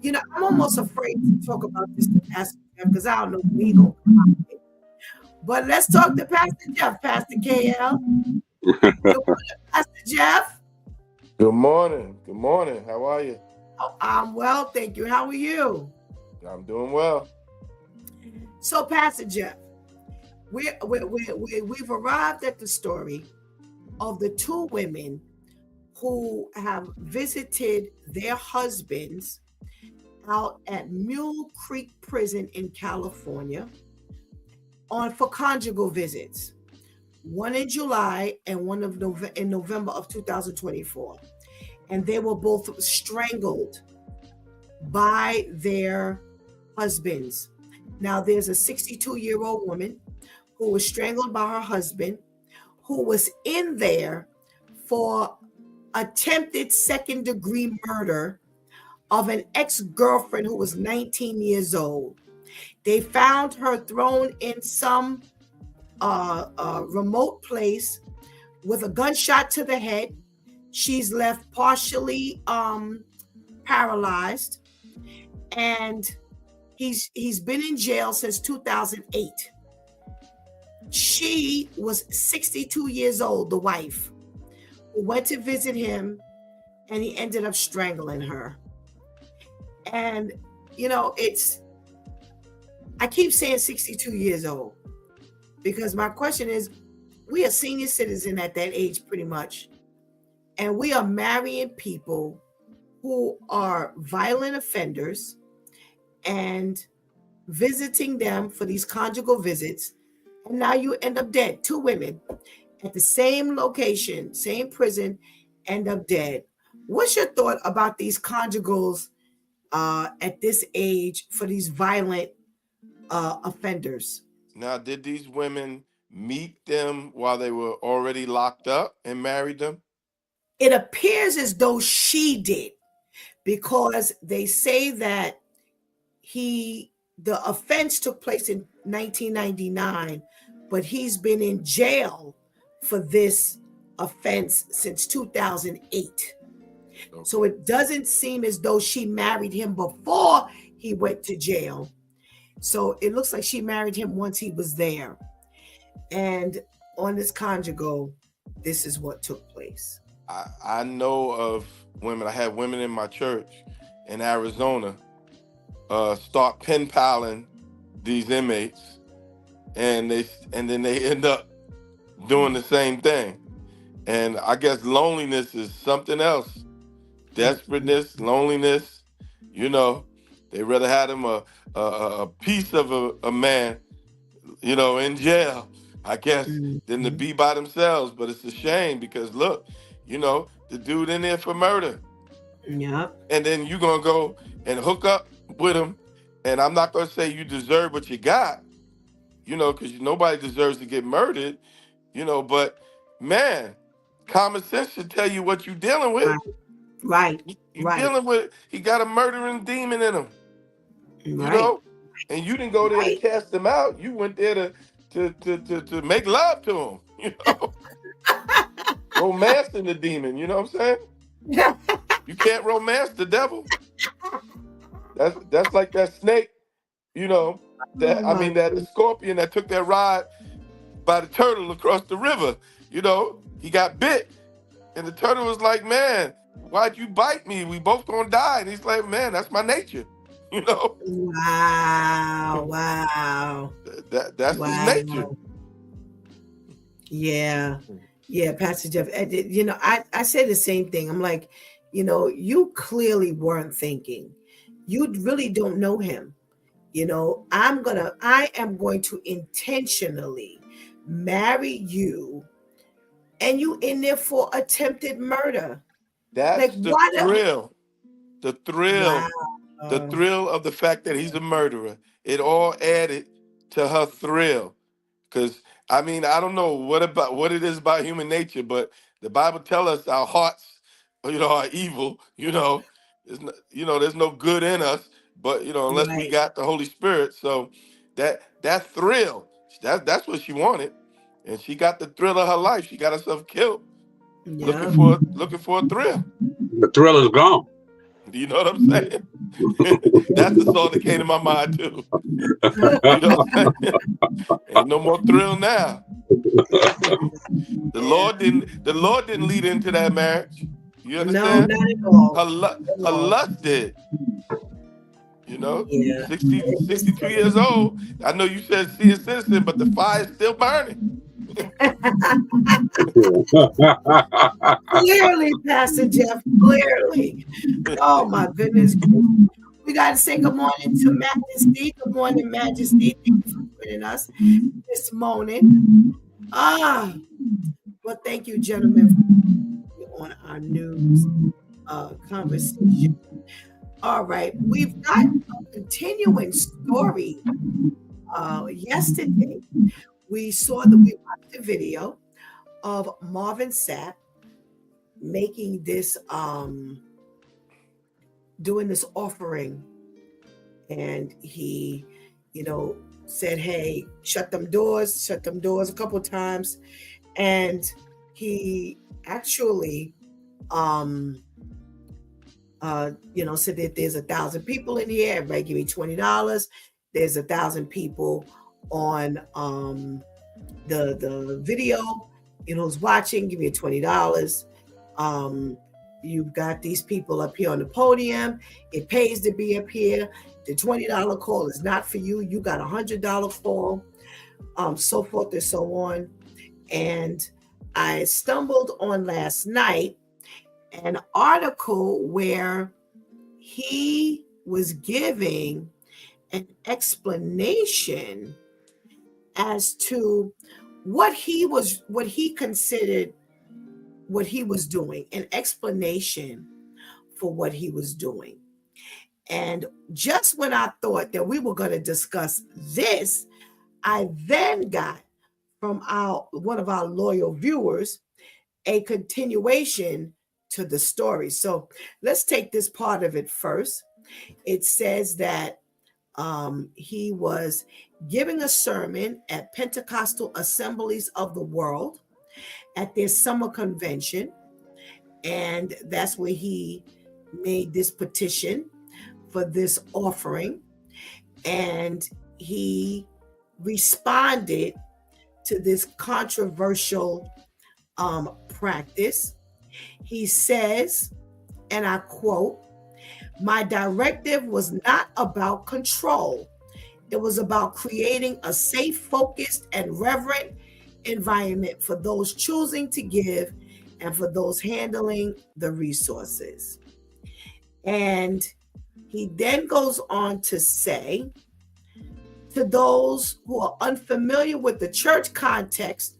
You know, I'm almost afraid to talk about this to Pastor Jeff because I don't know when he's gonna come out here. But let's talk to Pastor Jeff, Pastor KL. Good morning, Pastor Jeff. Good morning. Good morning. How are you? Oh, I'm well, thank you. How are you? I'm doing well. So, Pastor Jeff, we've arrived at the story of the two women who have visited their husbands out at Mule Creek Prison in California for conjugal visits. One in July and one in November of 2024. And they were both strangled by their husbands. Now, there's a 62-year-old woman who was strangled by her husband, who was in there for attempted second-degree murder of an ex-girlfriend who was 19 years old. They found her thrown in some remote place with a gunshot to the head. She's left partially paralyzed, and he's been in jail since 2008. She was 62 years old, the wife, who went to visit him, and he ended up strangling her. And, you know, I keep saying 62 years old because my question is, we are senior citizen at that age pretty much. And we are marrying people who are violent offenders and visiting them for these conjugal visits. And now you end up dead, two women. at the same location, same prison, end up dead. What's your thought about these conjugals at this age for these violent offenders? Now, did these women meet them while they were already locked up and married them? It appears as though she did, because they say that the offense took place in 1999, but he's been in jail for this offense since 2008. Okay. So it doesn't seem as though she married him before he went to jail. So it looks like she married him once he was there. And on this conjugal, this is what took place. I know of women. I had women in my church in Arizona start pen paling these inmates, and then they end up doing the same thing. And I guess loneliness is something else. Desperateness, loneliness. You know, they rather had him a piece of a man, you know, in jail, I guess, than to be by themselves. But it's a shame because look, you know, the dude in there for murder. Yep. And then you're gonna go and hook up with him. And I'm not gonna say you deserve what you got, you know, because nobody deserves to get murdered, you know, but man, common sense should tell you what you're dealing with. Right. You dealing with, he got a murdering demon in him, you know, and you didn't go there to cast him out. You went there to make love to him, you know, romancing the demon. You know what I'm saying? You can't romance the devil. That's like that snake, you know. That scorpion that took that ride by the turtle across the river. You know, he got bit, and the turtle was like, "Man, why'd you bite me? We both gonna die." And he's like, "Man, that's my nature." You know. Wow. That's his nature. Yeah, Pastor Jeff. You know, I say the same thing. I'm like, you know, you clearly weren't thinking. You really don't know him. You know, I am going to intentionally marry you, and you in there for attempted murder. That's Like, the thrill. The thrill. Wow. The thrill of the fact that he's a murderer. It all added to her thrill. Because I mean, I don't know what it is about human nature, but the Bible tells us our hearts, you know, are evil. You know, there's no good in us, but you know, unless we got the Holy Spirit. So that thrill, that's what she wanted, and she got the thrill of her life. She got herself killed, looking for a thrill. The thrill is gone. Do you know what I'm saying? That's the song that came to my mind too. You know what I'm saying? Ain't no more thrill now. The Lord didn't lead into that marriage. You understand? No, not at all. Her lust did. You know? Yeah. 62 years old. I know you said see a citizen, but the fire's still burning. Clearly, Pastor Jeff, clearly. Oh my goodness. We got to say good morning to Majesty. Good morning, Majesty. Thank you for joining us this morning. Well, thank you, gentlemen, on our news conversation. All right, we've got a continuing story. Yesterday, we watched the video of Marvin Sapp making this doing this offering, and he, you know, said, "Hey, shut them doors a couple of times," and he actually you know, said that there's 1,000 people in here, everybody give me $20. There's 1,000 people on the video, you know, who's watching, give me $20. You've got these people up here on the podium. It pays to be up here. The $20 call is not for you. You got $100 call, so forth and so on. And I stumbled on last night an article where he was giving an explanation as to what he considered what he was doing, an explanation for what he was doing. And just when I thought that we were going to discuss this, I then got from one of our loyal viewers a continuation to the story. So let's take this part of it first. It says that he was giving a sermon at Pentecostal Assemblies of the World at their summer convention. And that's where he made this petition for this offering. And he responded to this controversial practice. He says, and I quote, "My directive was not about control. It was about creating a safe, focused, and reverent environment for those choosing to give and for those handling the resources." And he then goes on to say, to those who are unfamiliar with the church context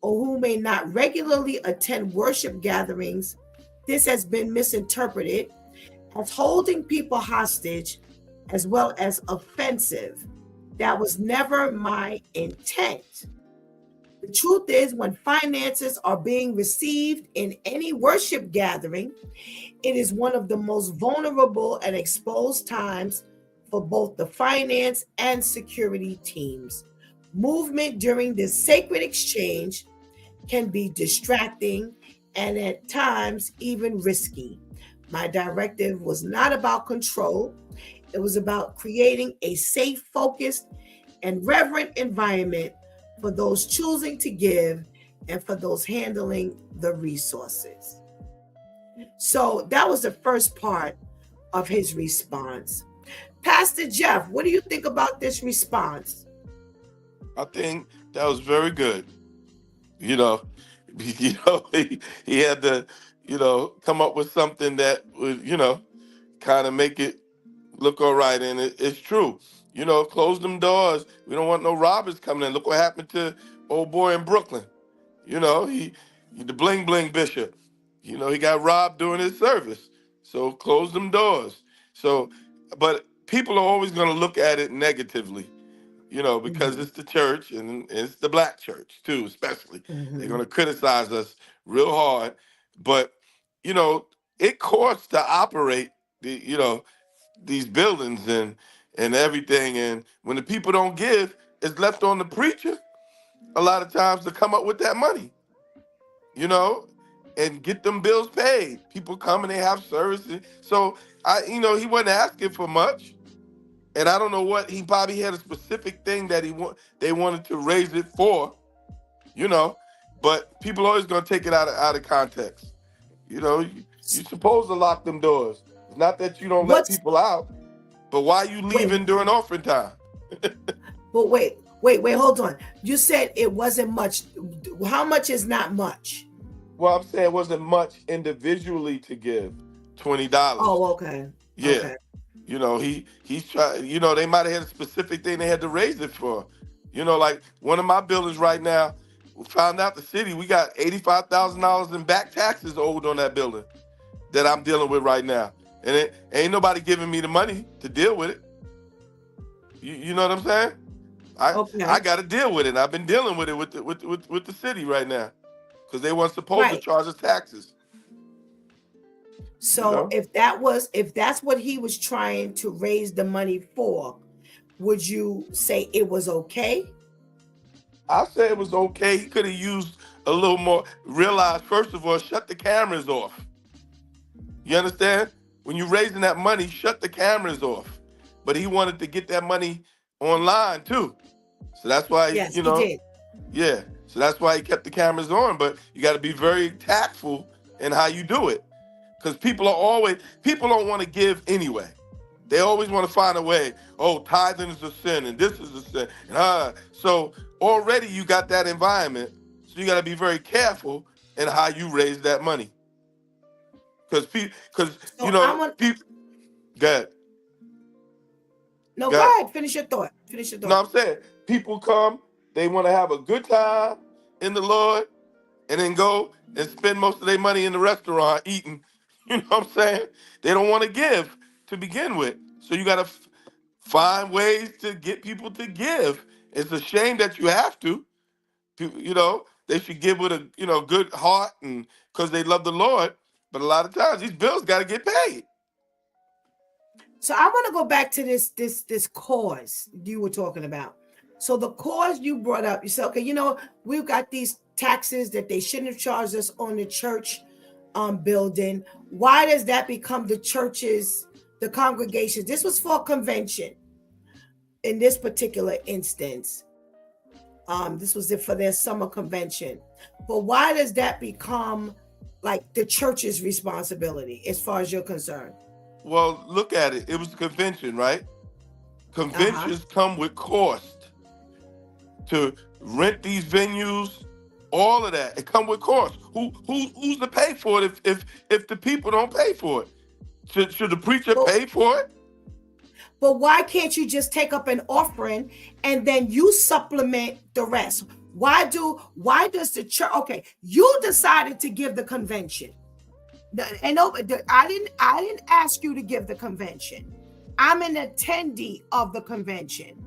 or who may not regularly attend worship gatherings, this has been misinterpreted as holding people hostage as well as offensive. That was never my intent. The truth is, when finances are being received in any worship gathering, it is one of the most vulnerable and exposed times for both the finance and security teams. Movement during this sacred exchange can be distracting and at times even risky. My directive was not about control. It was about creating a safe, focused, and reverent environment for those choosing to give and for those handling the resources. So that was the first part of his response. Pastor Jeff, what do you think about this response? I think that was very good. You know, he had to, come up with something that would, kind of make it look all right. And it's true. Close them doors. We don't want no robbers coming in. Look what happened to old boy in Brooklyn. He the bling bling bishop. He got robbed during his service. So close them doors. So, but people are always going to look at it negatively, because it's the church and it's the black church too, especially. They're going to criticize us real hard. But, it costs to operate these buildings and everything. And when the people don't give, it's left on the preacher a lot of times to come up with that money, and get them bills paid. People come and they have services. So he wasn't asking for much. And I don't know what he probably had a specific thing that they wanted to raise it for, but people always gonna take it out of context. You're supposed to lock them doors. It's not that you don't let people out, but why you leaving during offering time? But wait, hold on. You said it wasn't much. How much is not much? Well, I'm saying it wasn't much individually to give $20. Oh, okay. Yeah. Okay. He's trying, they might have had a specific thing they had to raise it for. Like one of my buildings right now, we found out the city, we got $85,000 in back taxes owed on that building that I'm dealing with right now. And it ain't nobody giving me the money to deal with it. You know what I'm saying? I got to deal with it. And I've been dealing with it with the city right now because they weren't supposed to charge us taxes. So if that's what he was trying to raise the money for, would you say it was okay? I say it was okay. He could have used a little more. Realize, first of all, shut the cameras off. You understand? When you're raising that money, shut the cameras off. But he wanted to get that money online too. So that's why, he did. Yeah. So that's why he kept the cameras on. But you got to be very tactful in how you do it. Because people don't want to give anyway. They always want to find a way. Oh, tithing is a sin and this is a sin. So already you got that environment. So you got to be very careful in how you raise that money. Because people, go ahead. No, go ahead. Finish your thought. No, I'm saying people come They want to have a good time in the Lord and then go and spend most of their money in the restaurant eating. You know what I'm saying? They don't want to give to begin with. So you got to find ways to get people to give. It's a shame that you have to. You know, they should give with a good heart and because they love the Lord. But a lot of times these bills got to get paid. So I want to go back to this cause you were talking about. So the cause you brought up, you said, okay, we've got these taxes that they shouldn't have charged us on the church building. Why does that become the congregation? This was for a convention in this particular instance. This was for their summer convention. But why does that become like the church's responsibility as far as you're concerned? Well, look at it. It was a convention, right? Conventions come with cost. To rent these venues, all of that, it come with cost. Who's to pay for it if the people don't pay for it? Should the preacher pay for it? But why can't you just take up an offering and then you supplement the rest? Why does the church? Okay, you decided to give the convention. And I didn't ask you to give the convention. I'm an attendee of the convention.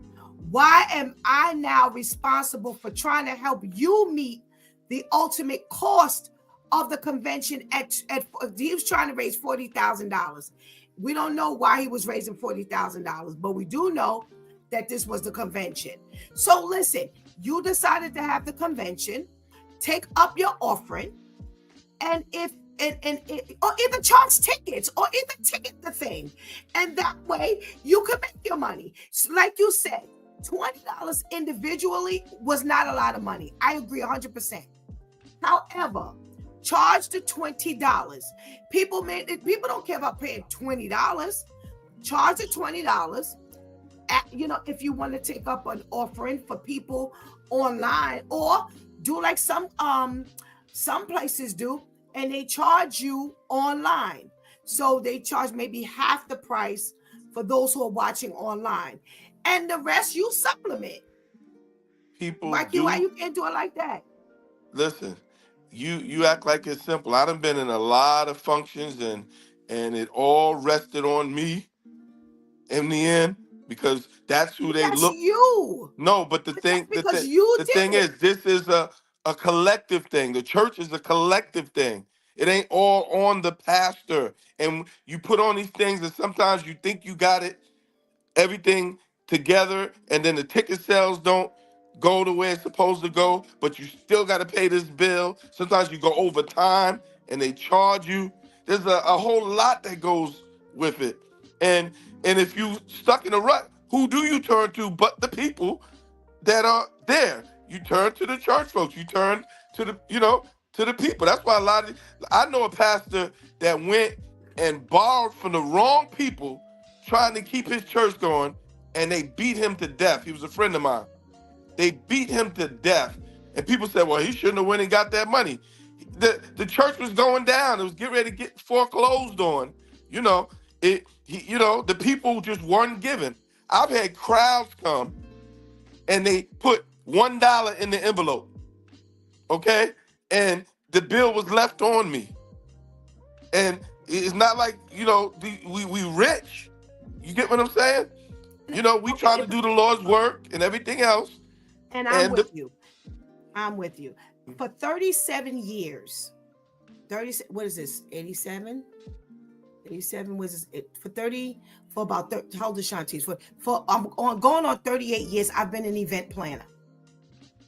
Why am I now responsible for trying to help you meet the ultimate cost of the convention? He was trying to raise $40,000. We don't know why he was raising $40,000, but we do know that this was the convention. So listen, you decided to have the convention, take up your offering, and or either charge tickets or either ticket the thing, and that way you can make your money. So like you said, $20 individually was not a lot of money. I agree 100%. However, charge the $20. People don't care about paying $20. Charge the $20. If you want to take up an offering for people online, or do like some places do, and they charge you online. So they charge maybe half the price for those who are watching online, and the rest you supplement. Why you can't do it like that? Listen, you act like it's simple. I done been in a lot of functions and it all rested on me in the end because that's who they look. You. No, but the thing is, this is a collective thing. The church is a collective thing. It ain't all on the pastor. And you put on these things and sometimes you think you got everything together and then the ticket sales don't go the way it's supposed to go, but you still got to pay this bill. Sometimes you go over time and they charge you. There's a whole lot that goes with it. And if you stuck in a rut, who do you turn to but the people that are there? You turn to the church folks. You turn to the people. That's why I know a pastor that went and borrowed from the wrong people trying to keep his church going, and they beat him to death. He was a friend of mine. They beat him to death. And people said, well, he shouldn't have went and got that money. The church was going down. It was getting ready to get foreclosed on. The people just weren't giving. I've had crowds come and they put $1 in the envelope. Okay? And the bill was left on me. And it's not like, we rich. You get what I'm saying? We try to do the Lord's work and everything else. And I'm with you. I'm with you. For 37 years, what is this, 87? 87 was it for about 30, how old is Shanti's? Going on 38 years, I've been an event planner.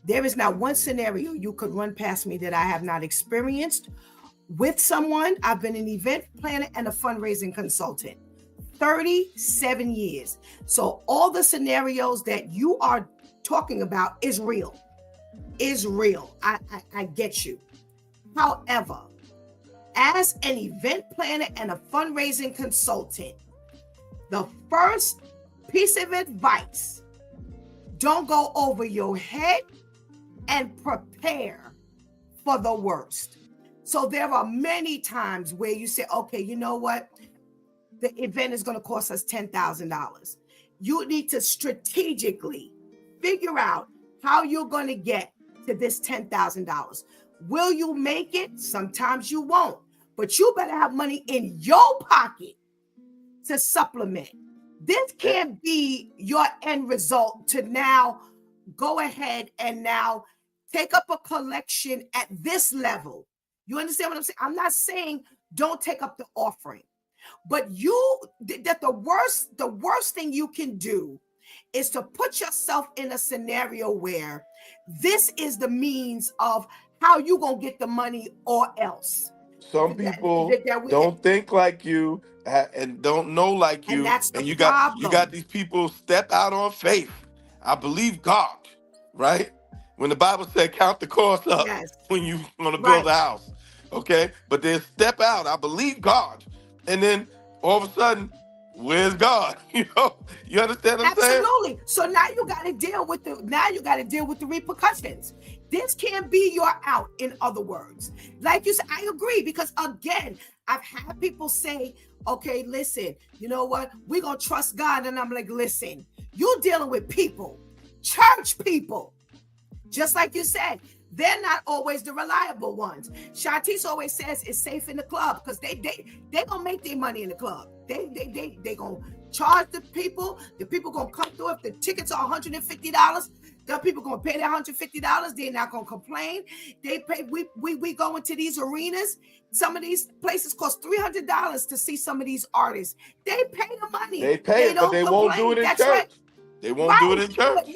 There is not one scenario you could run past me that I have not experienced with someone. I've been an event planner and a fundraising consultant. 37 years. So all the scenarios that you are talking about is real. I get you. However, as an event planner and a fundraising consultant, the first piece of advice, don't go over your head and prepare for the worst. So there are many times where you say, okay, you know what? The event is going to cost us $10,000. You need to strategically figure out how you're going to get to this $10,000. Will you make it? Sometimes you won't, but you better have money in your pocket to supplement. This can't be your end result to now go ahead and now take up a collection at this level. You understand what I'm saying? I'm not saying don't take up the offering, but the worst thing you can do is to put yourself in a scenario where this is the means of how you gonna get the money or else. Some people don't think like you and don't know like And you, that's the and you problem. got these people step out on faith. I believe God, right? When the Bible said count the cost up Yes. when you want to build a house, okay? But they step out. I believe God, and then all of a sudden, where's God? You understand what I'm saying? Absolutely. So now you got to deal with the repercussions. This can't be your out, in other words. Like you said, I agree, because again, I've had people say, okay, listen, you know what? We're going to trust God. And I'm like, listen, you're dealing with people, church people. Just like you said, they're not always the reliable ones. Shantice always says it's safe in the club because they gonna make their money in the club. They gonna charge the people. The people gonna come through. If the tickets are $150, the people gonna pay that $150. They're not gonna complain. They pay. We go into these arenas. Some of these places cost $300 to see some of these artists. They pay the money. They pay it, but they won't do it in church. Right. They won't do it in church.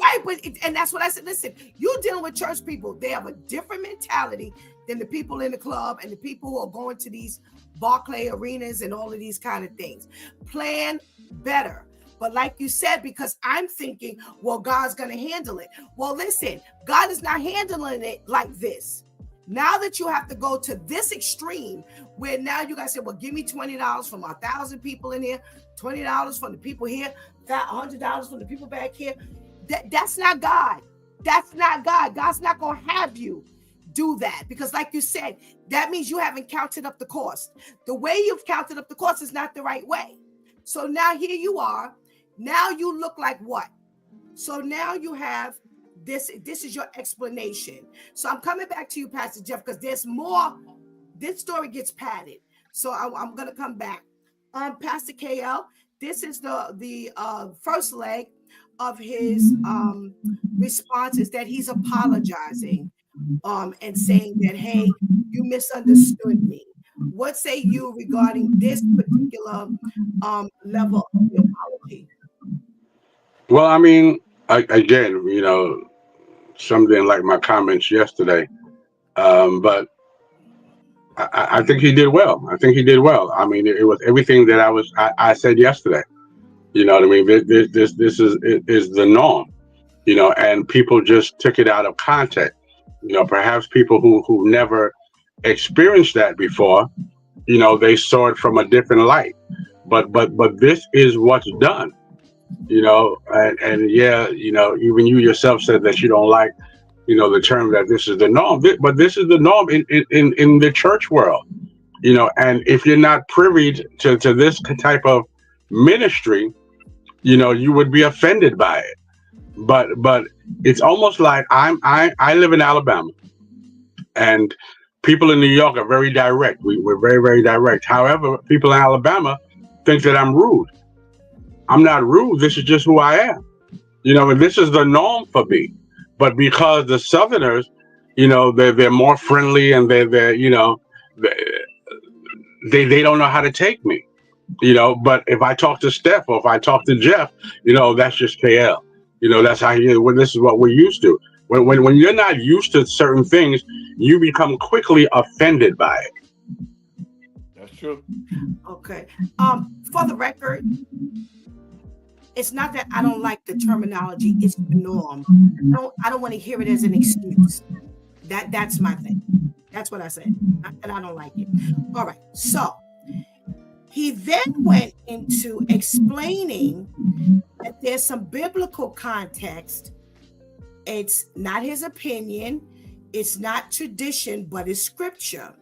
And that's what I said. Listen, you're dealing with church people. They have a different mentality than the people in the club and the people who are going to these Barclay arenas and all of these kind of things. Plan better. But like you said, because I'm thinking, well, God's going to handle it. Well, listen, God is not handling it like this. Now that you have to go to this extreme where now you guys say, well, give me $20 from 1,000 people in here, $20 from the people here, $100 from the people back here. That's not God. That's not God. God's not going to have you do that, because like you said, that means you haven't counted up the cost. The way you've counted up the cost is not the right way. So now here you are. Now you look like what? So now you have this is your explanation. So I'm coming back to you, Pastor Jeff, because there's more. This story gets padded. So I'm going to come back. Pastor KL, this is the first leg of his response is that he's apologizing and saying that, hey, you misunderstood me. What say you regarding this particular level of the apology? Well, I mean, again, something like my comments yesterday, but I think he did well. I think he did well. I mean, it was everything that I said yesterday. You know what I mean? This is the norm. And people just took it out of context. Perhaps people who never experienced that before, they saw it from a different light. But this is what's done. And yeah, even you yourself said that you don't like, the term that this is the norm, but this is the norm in the church world, and if you're not privy to this type of ministry, you would be offended by it. But it's almost like I live in Alabama, and people in New York are very direct. We're very, very direct. However, people in Alabama think that I'm rude. I'm not rude. This is just who I am. And this is the norm for me. But because the Southerners, they're more friendly, and they don't know how to take me. But if I talk to Steph or if I talk to Jeff, that's just KL. That's how this is what we're used to. When you're not used to certain things, you become quickly offended by it. That's true. Okay. For the record, it's not that I don't like the terminology, it's the norm. I don't want to hear it as an excuse. That's my thing. That's what I said. And I don't like it. All right. So he then went into explaining that there's some biblical context. It's not his opinion. It's not tradition, but it's scripture.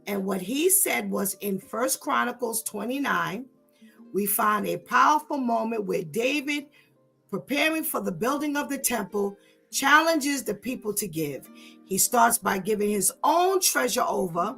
And what he said was in 1 Chronicles 29, we find a powerful moment where David, preparing for the building of the temple, challenges the people to give. He starts by giving his own treasure over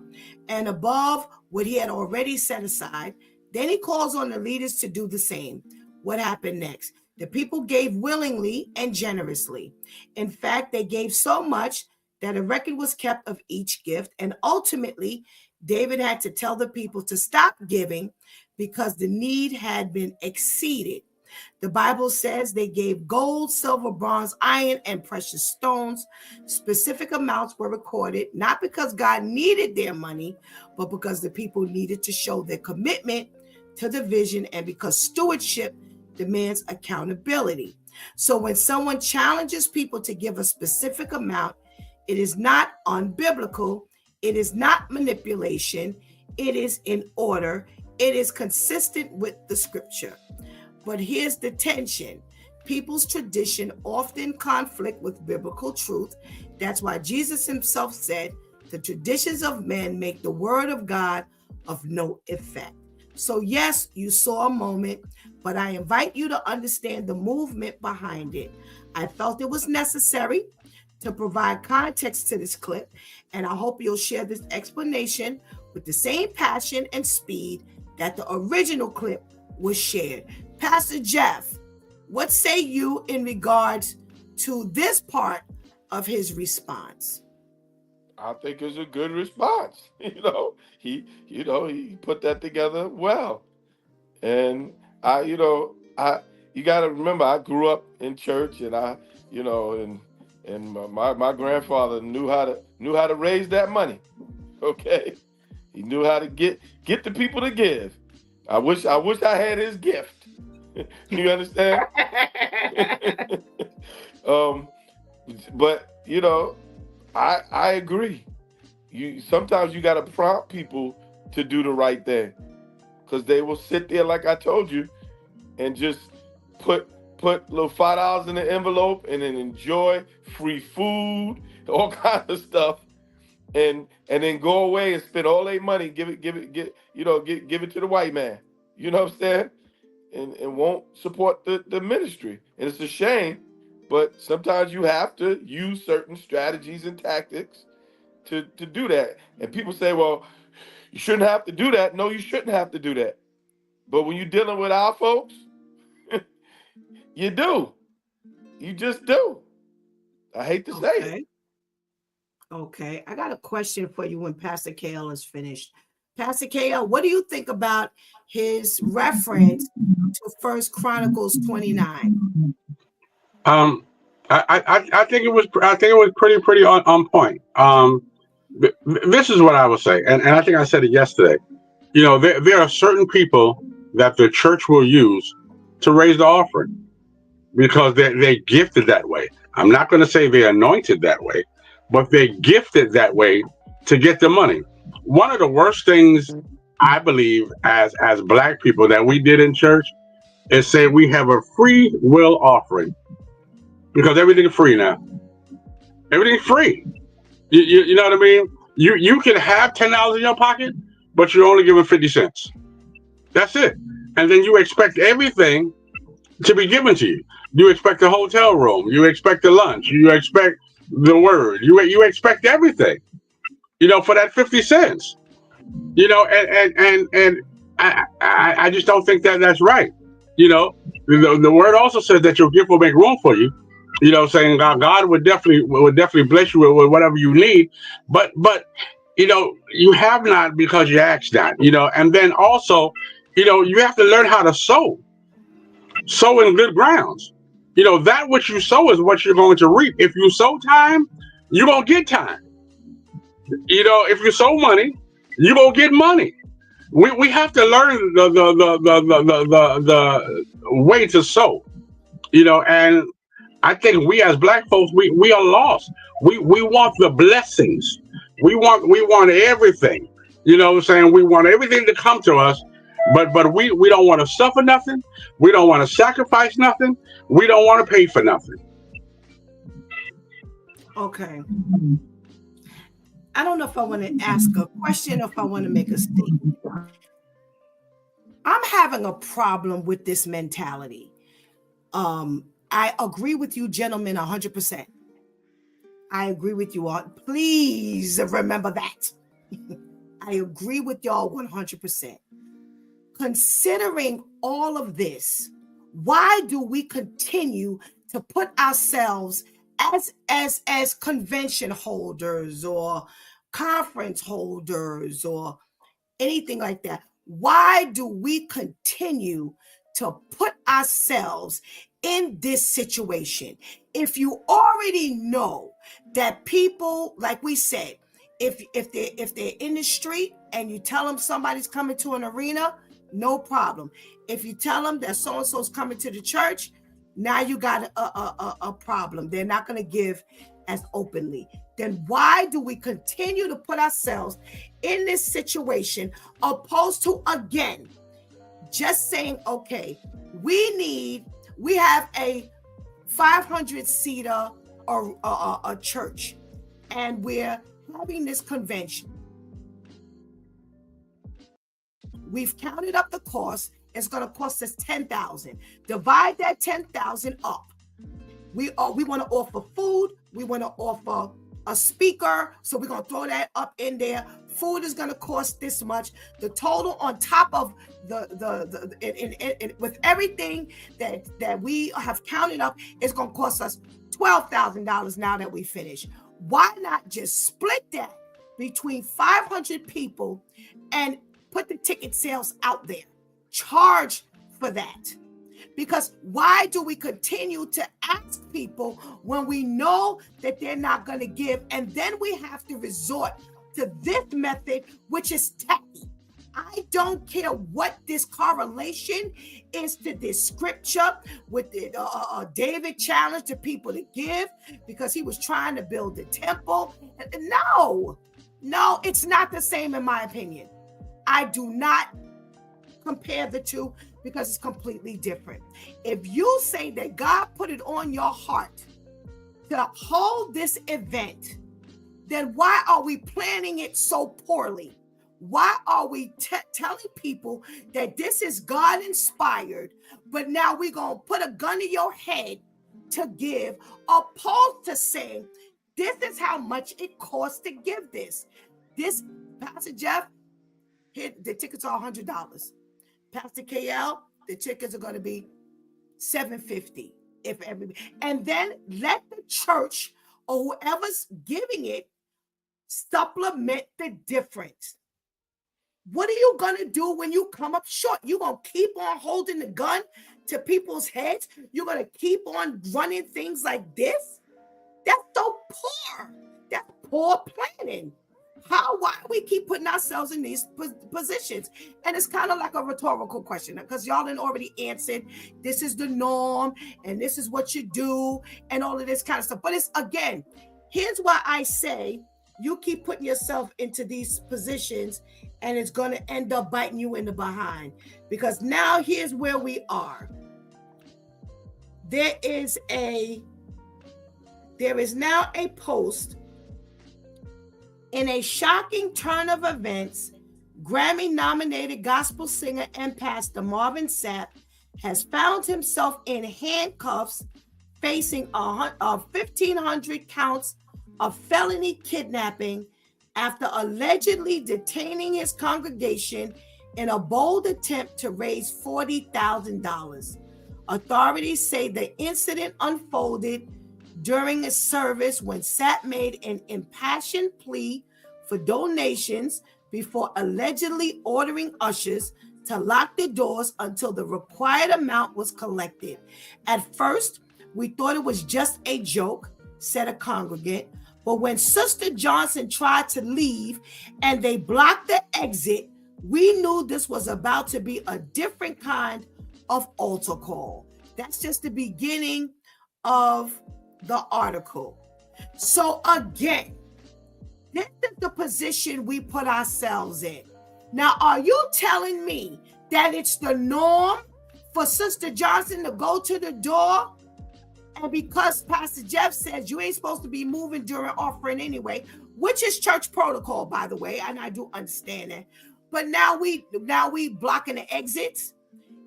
and above what he had already set aside. Then he calls on the leaders to do the same. What happened next? The people gave willingly and generously. In fact, they gave so much that a record was kept of each gift. And ultimately, David had to tell the people to stop giving because the need had been exceeded. The Bible says they gave gold, silver, bronze, iron, and precious stones. Specific amounts were recorded, not because God needed their money, but because the people needed to show their commitment to the vision and because stewardship demands accountability. So when someone challenges people to give a specific amount, it is not unbiblical. It is not manipulation. It is in order. It is consistent with the scripture. But here's the tension. People's tradition often conflict with biblical truth. That's why Jesus himself said, the traditions of men make the word of God of no effect. So yes, you saw a moment, but I invite you to understand the movement behind it. I felt it was necessary to provide context to this clip, and I hope you'll share this explanation with the same passion and speed that the original clip was shared. Pastor Jeff, what say you in regards to this part of his response? I think it's a good response. He put that together well. And you got to remember, I grew up in church, and my grandfather knew how to raise that money. Okay, he knew how to get the people to give. I wish I had his gift. You understand? But I agree. Sometimes you got to prompt people to do the right thing, because they will sit there, like I told you, and just put little $5 in the envelope and then enjoy free food, all kinds of stuff, and then go away and spend all their money, give it to the white man. You know what I'm saying? And won't support the ministry. And it's a shame, but sometimes you have to use certain strategies and tactics to do that. And people say, well, you shouldn't have to do that. No, you shouldn't have to do that. But when you're dealing with our folks, you do. You just do. I hate to say it. Okay. I got a question for you when Pastor KL is finished. Pastor KL, what do you think about his reference to 1 Chronicles 29? I think it was pretty on point. This is what I would say, and I think I said it yesterday. There are certain people that the church will use to raise the offering because they're gifted that way. I'm not going to say they're anointed that way, but they're gifted that way to get the money. One of the worst things I believe as Black people that we did in church is say we have a free will offering, because everything's free now. Everything's free. You know what I mean? You can have $10 in your pocket, but you're only giving 50 cents. That's it. And then you expect everything to be given to you. You expect the hotel room. You expect the lunch. You expect the word. You expect everything. For that 50 cents. And I just don't think that's right. The word also says that your gift will make room for you. Saying God would definitely bless you with whatever you need, but you have not because you asked not. And then also, you have to learn how to sow in good grounds. That which you sow is what you're going to reap. If you sow time, you're gonna get time. If you sow money, you're gonna get money. We have to learn the way to sow. And I think we as Black folks, we are lost. We want the blessings. We want everything. What I'm saying? We want everything to come to us, but we don't want to suffer nothing. We don't want to sacrifice nothing. We don't want to pay for nothing. Okay. I don't know if I want to ask a question or if I want to make a statement. I'm having a problem with this mentality. I agree with you, gentlemen, 100%. I agree with you all. Please remember that. I agree with y'all 100%. Considering all of this, why do we continue to put ourselves as convention holders or conference holders or anything like that? Why do we continue to put ourselves in this situation? If you already know that people, like we said, if they're in the street and you tell them somebody's coming to an arena, no problem. If you tell them that so-and-so's coming to the church, now you got a problem. They're not going to give as openly. Then why do we continue to put ourselves in this situation opposed to, again, just saying, okay, we have a 500-seater or a church, and we're having this convention. We've counted up the cost. It's going to cost us $10,000. Divide that $10,000 up. We want to offer food. We want to offer a speaker. So we're going to throw that up in there. Food is going to cost this much. The total on top of with everything that we have counted up is going to cost us $12,000 now that we finish. Why not just split that between 500 people and put the ticket sales out there? Charge for that. Because why do we continue to ask people when we know that they're not going to give? And then we have to resort to this method, which is tacky. I don't care what this correlation is to this scripture with the David challenged the people to give because he was trying to build the temple. No, it's not the same in my opinion. I do not compare the two because it's completely different. If you say that God put it on your heart to hold this event, then why are we planning it so poorly? Why are we telling people that this is God inspired, but now we're going to put a gun to your head to give, opposed to saying, this is how much it costs to give this. This, Pastor Jeff, the tickets are $100. Pastor KL, the tickets are going to be $750 if everybody. And then let the church or whoever's giving it supplement the difference. What are you going to do when you come up short? You're going to keep on holding the gun to people's heads? You're going to keep on running things like this? That's so poor. That's poor planning. Why we keep putting ourselves in these positions? And it's kind of like a rhetorical question because y'all done already answered, this is the norm and this is what you do and all of this kind of stuff. But it's, again, here's why I say you keep putting yourself into these positions and it's going to end up biting you in the behind. Because now here's where we are. There is now a post. In a shocking turn of events, Grammy-nominated gospel singer and pastor Marvin Sapp has found himself in handcuffs facing 1,500 counts of felony kidnapping after allegedly detaining his congregation in a bold attempt to raise $40,000. Authorities say the incident unfolded during a service when Sapp made an impassioned plea for donations before allegedly ordering ushers to lock the doors until the required amount was collected. At first, we thought it was just a joke, said a congregant, but when Sister Johnson tried to leave and they blocked the exit, we knew this was about to be a different kind of altar call. That's just the beginning of the article. So again, this is the position we put ourselves in. Now, are you telling me that it's the norm for Sister Johnson to go to the door? And because Pastor Jeff says you ain't supposed to be moving during offering anyway, which is church protocol, by the way, and I do understand that. But now we blocking the exits.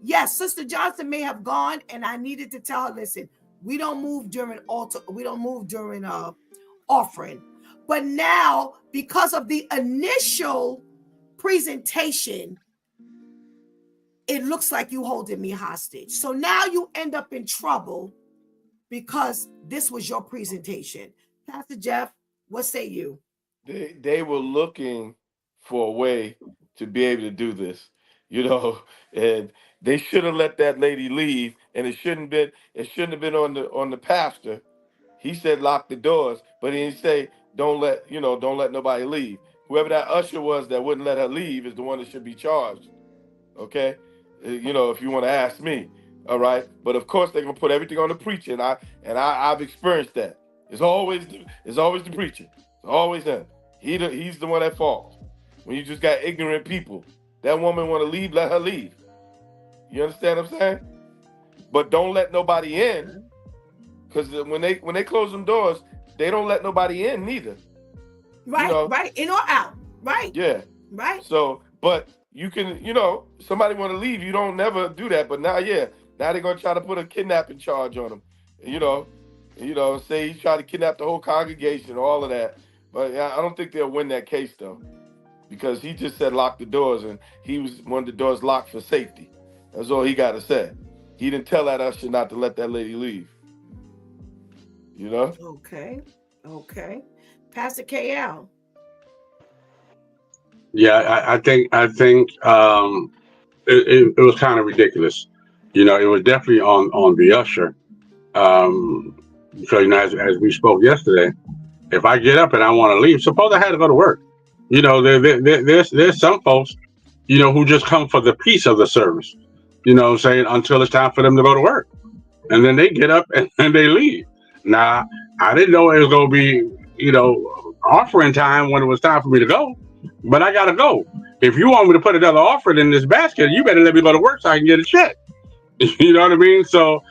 Yes, Sister Johnson may have gone, and I needed to tell her, listen, we don't move during altar. We don't move during offering. But now, because of the initial presentation, it looks like you holding me hostage. So now you end up in trouble because this was your presentation. Pastor Jeff, what say you? They were looking for a way to be able to do this, and they should have let that lady leave, and it shouldn't have been on the pastor. He said lock the doors, but he didn't say don't let nobody leave. Whoever that usher was that wouldn't let her leave is the one that should be charged. Okay, if you want to ask me, all right. But of course they're gonna put everything on the preacher, and I've experienced that. It's always the preacher. It's always him. He's the one that falls. When you just got ignorant people, that woman want to leave, let her leave. You understand what I'm saying? But don't let nobody in, because when they close them doors, they don't let nobody in neither. Right, right, in or out, right? Yeah, right. So, but you can, somebody want to leave, you don't never do that. But now they're gonna try to put a kidnapping charge on him. Say he tried to kidnap the whole congregation, all of that. But I don't think they'll win that case though, because he just said lock the doors, and he wanted the doors locked for safety. That's all he got to say. He didn't tell that usher not to let that lady leave. Okay. Pastor KL. Yeah, I think it was kind of ridiculous. It was definitely on the usher. Because as we spoke yesterday, if I get up and I want to leave, suppose I had to go to work. There's some folks, who just come for the peace of the service. Saying until it's time for them to go to work, and then they get up and they leave. Now I didn't know it was gonna be offering time when it was time for me to go, but I gotta go. If you want me to put another offering in this basket, you better let me go to work so I can get a check. You know what I mean? So,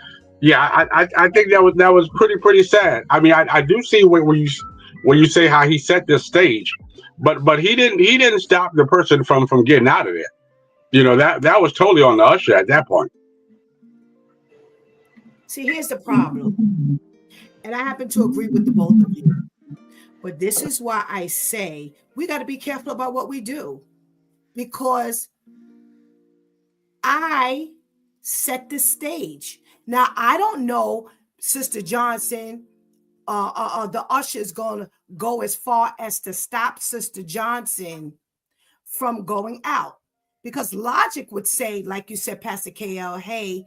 yeah, I think that was pretty sad. I mean, I do see where you say how he set this stage, but he didn't stop the person from getting out of there. That was totally on the usher at that point. See, here's the problem, and I happen to agree with the both of you. But this is why I say we got to be careful about what we do, because I set the stage. Now, I don't know, Sister Johnson, the usher is going to go as far as to stop Sister Johnson from going out, because logic would say, like you said, Pastor KL, hey,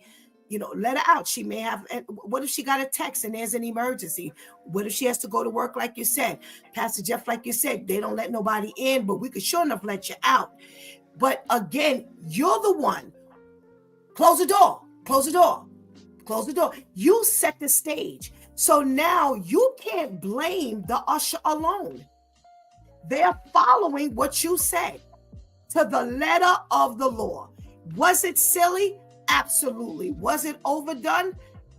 let her out. She may have, what if she got a text and there's an emergency? What if she has to go to work, like you said? Pastor Jeff, like you said, they don't let nobody in, but we could sure enough let you out. But again, you're the one. Close the door. You set the stage. So now you can't blame the usher alone. They're following what you said to the letter of the law. Was it silly? Absolutely. Was it overdone?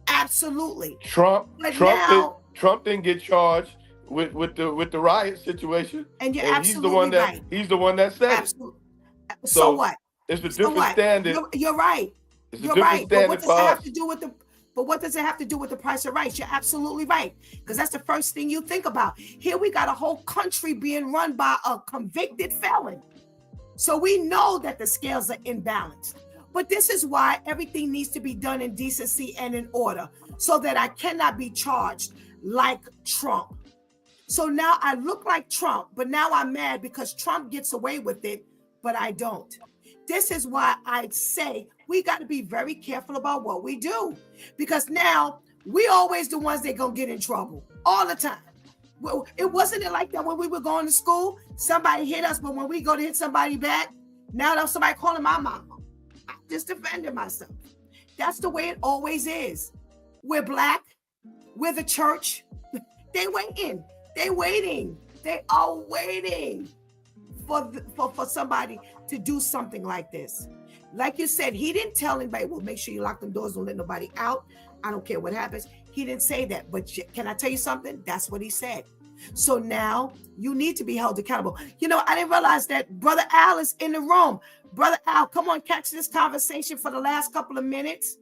Absolutely. Trump didn't get charged with the riot situation, and you're and absolutely right. He's the one that said absolutely. It. So what? It's a different standard. You're right. You're right. But what does it have to do with what does it have to do with the price of rights? You're absolutely right, because that's the first thing you think about. Here we got a whole country being run by a convicted felon, so we know that the scales are imbalanced. But this is why everything needs to be done in decency and in order, so that I cannot be charged like Trump. So now I look like Trump, but now I'm mad because Trump gets away with it, but I don't. This is why I say we got to be very careful about what we do, because now we always the ones that gonna get in trouble all the time. Well, it wasn't like that when we were going to school. Somebody hit us, but when we go to hit somebody back, now there's somebody calling my mama. I just defended myself. That's the way it always is. We're black. We're the church. They waiting. They are waiting for somebody to do something like this. Like you said, he didn't tell anybody, well, make sure you lock them doors, don't let nobody out. I don't care what happens. He didn't say that. But can I tell you something? That's what he said. So now you need to be held accountable. I didn't realize that Brother Al is in the room. Brother Al, come on, catch this conversation for the last couple of minutes.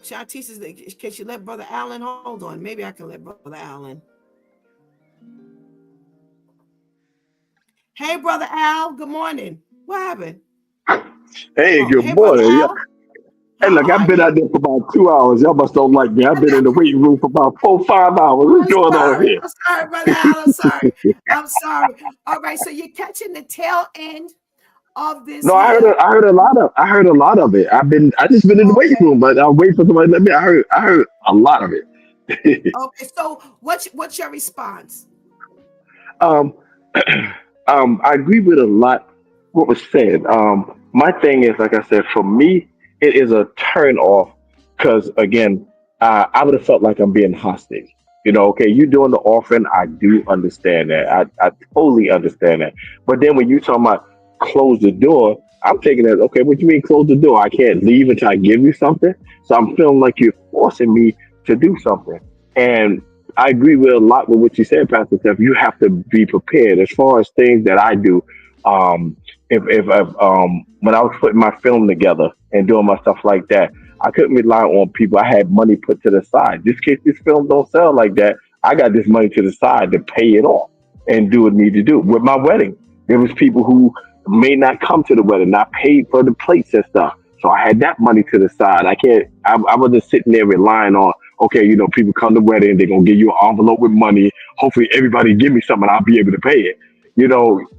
Shanti says, can she let Brother Allen? Hold on. Maybe I can let Brother Allen. Hey, Brother Al. Good morning. What happened? Hey, good Hey, Brother morning. Yeah. Al. Hey, How look, are I've been you? out there for about 2 hours. Y'all must don't like me. I've been in the waiting room for about 4, 5 hours. What's going on here? I'm sorry, Brother Al. I'm sorry. I'm sorry. All right. So you're catching the tail end of this No, here. I heard a lot of it. I just been in the waiting Okay. room, but I'll wait for somebody to let me. I heard a lot of it. Okay. So what's your response? um, I agree with a lot what was said. My thing is, like I said, for me, it is a turn off because again, I would have felt like I'm being hostage. Okay, you doing the offering, I do understand that. I totally understand that. But then when you talking about close the door, I'm taking that. Okay, what you mean close the door? I can't leave until I give you something. So I'm feeling like you're forcing me to do something. And I agree with a lot with what you said, Pastor Steph. You have to be prepared. As far as things that I do, if when I was putting my film together and doing my stuff like that, I couldn't rely on people. I had money put to the side. Just in case this film don't sell like that, I got this money to the side to pay it off and do what I need to do. With my wedding, there was people who may not come to the wedding. I paid for the plates and stuff. So I had that money to the side. I wasn't sitting there relying on, okay, people come to the wedding, they're going to give you an envelope with money. Hopefully everybody give me something, I'll be able to pay it.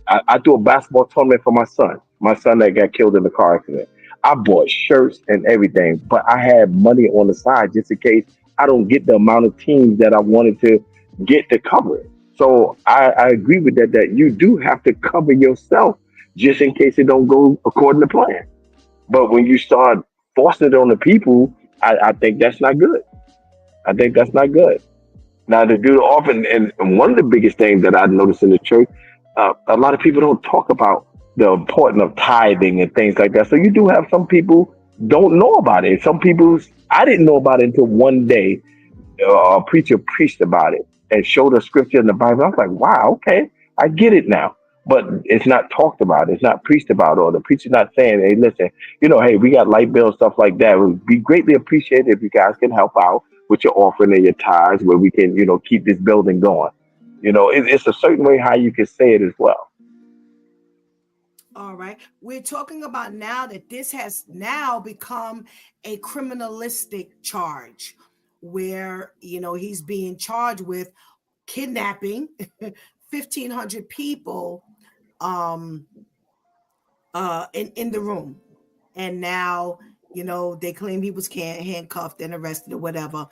I do a basketball tournament for my son that got killed in the car accident. I bought shirts and everything, but I had money on the side just in case I don't get the amount of teams that I wanted to get to cover it. So I agree with that you do have to cover yourself just in case it don't go according to plan. But when you start forcing it on the people, I think that's not good. I think that's not good. Now to do the often, and one of the biggest things that I noticed in the church, a lot of people don't talk about the importance of tithing and things like that. So you do have some people don't know about it. Some people I didn't know about it until one day a preacher preached about it and showed a scripture in the Bible. I was like, wow, okay, I get it now. But it's not talked about. It's not preached about, or the preacher's not saying, "Hey, listen, hey, we got light bill stuff like that. It would be greatly appreciated if you guys can help out with your offering and your tithes, where we can, keep this building going." It's a certain way how you can say it as well. All right. We're talking about now that this has now become a criminalistic charge where, he's being charged with kidnapping 1,500 people um in the room. And now, they claim he was handcuffed and arrested or whatever.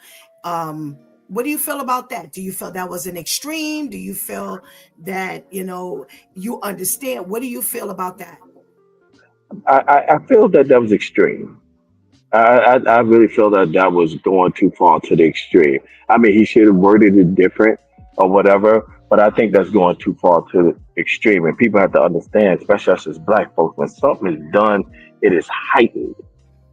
What do you feel about that? Do you feel that was an extreme? Do you feel that, you understand? What do you feel about that? I feel that was extreme. I really feel that was going too far to the extreme. I mean, he should have worded it different or whatever, but I think that's going too far to the extreme. And people have to understand, especially us as black folks, when something is done, it is heightened.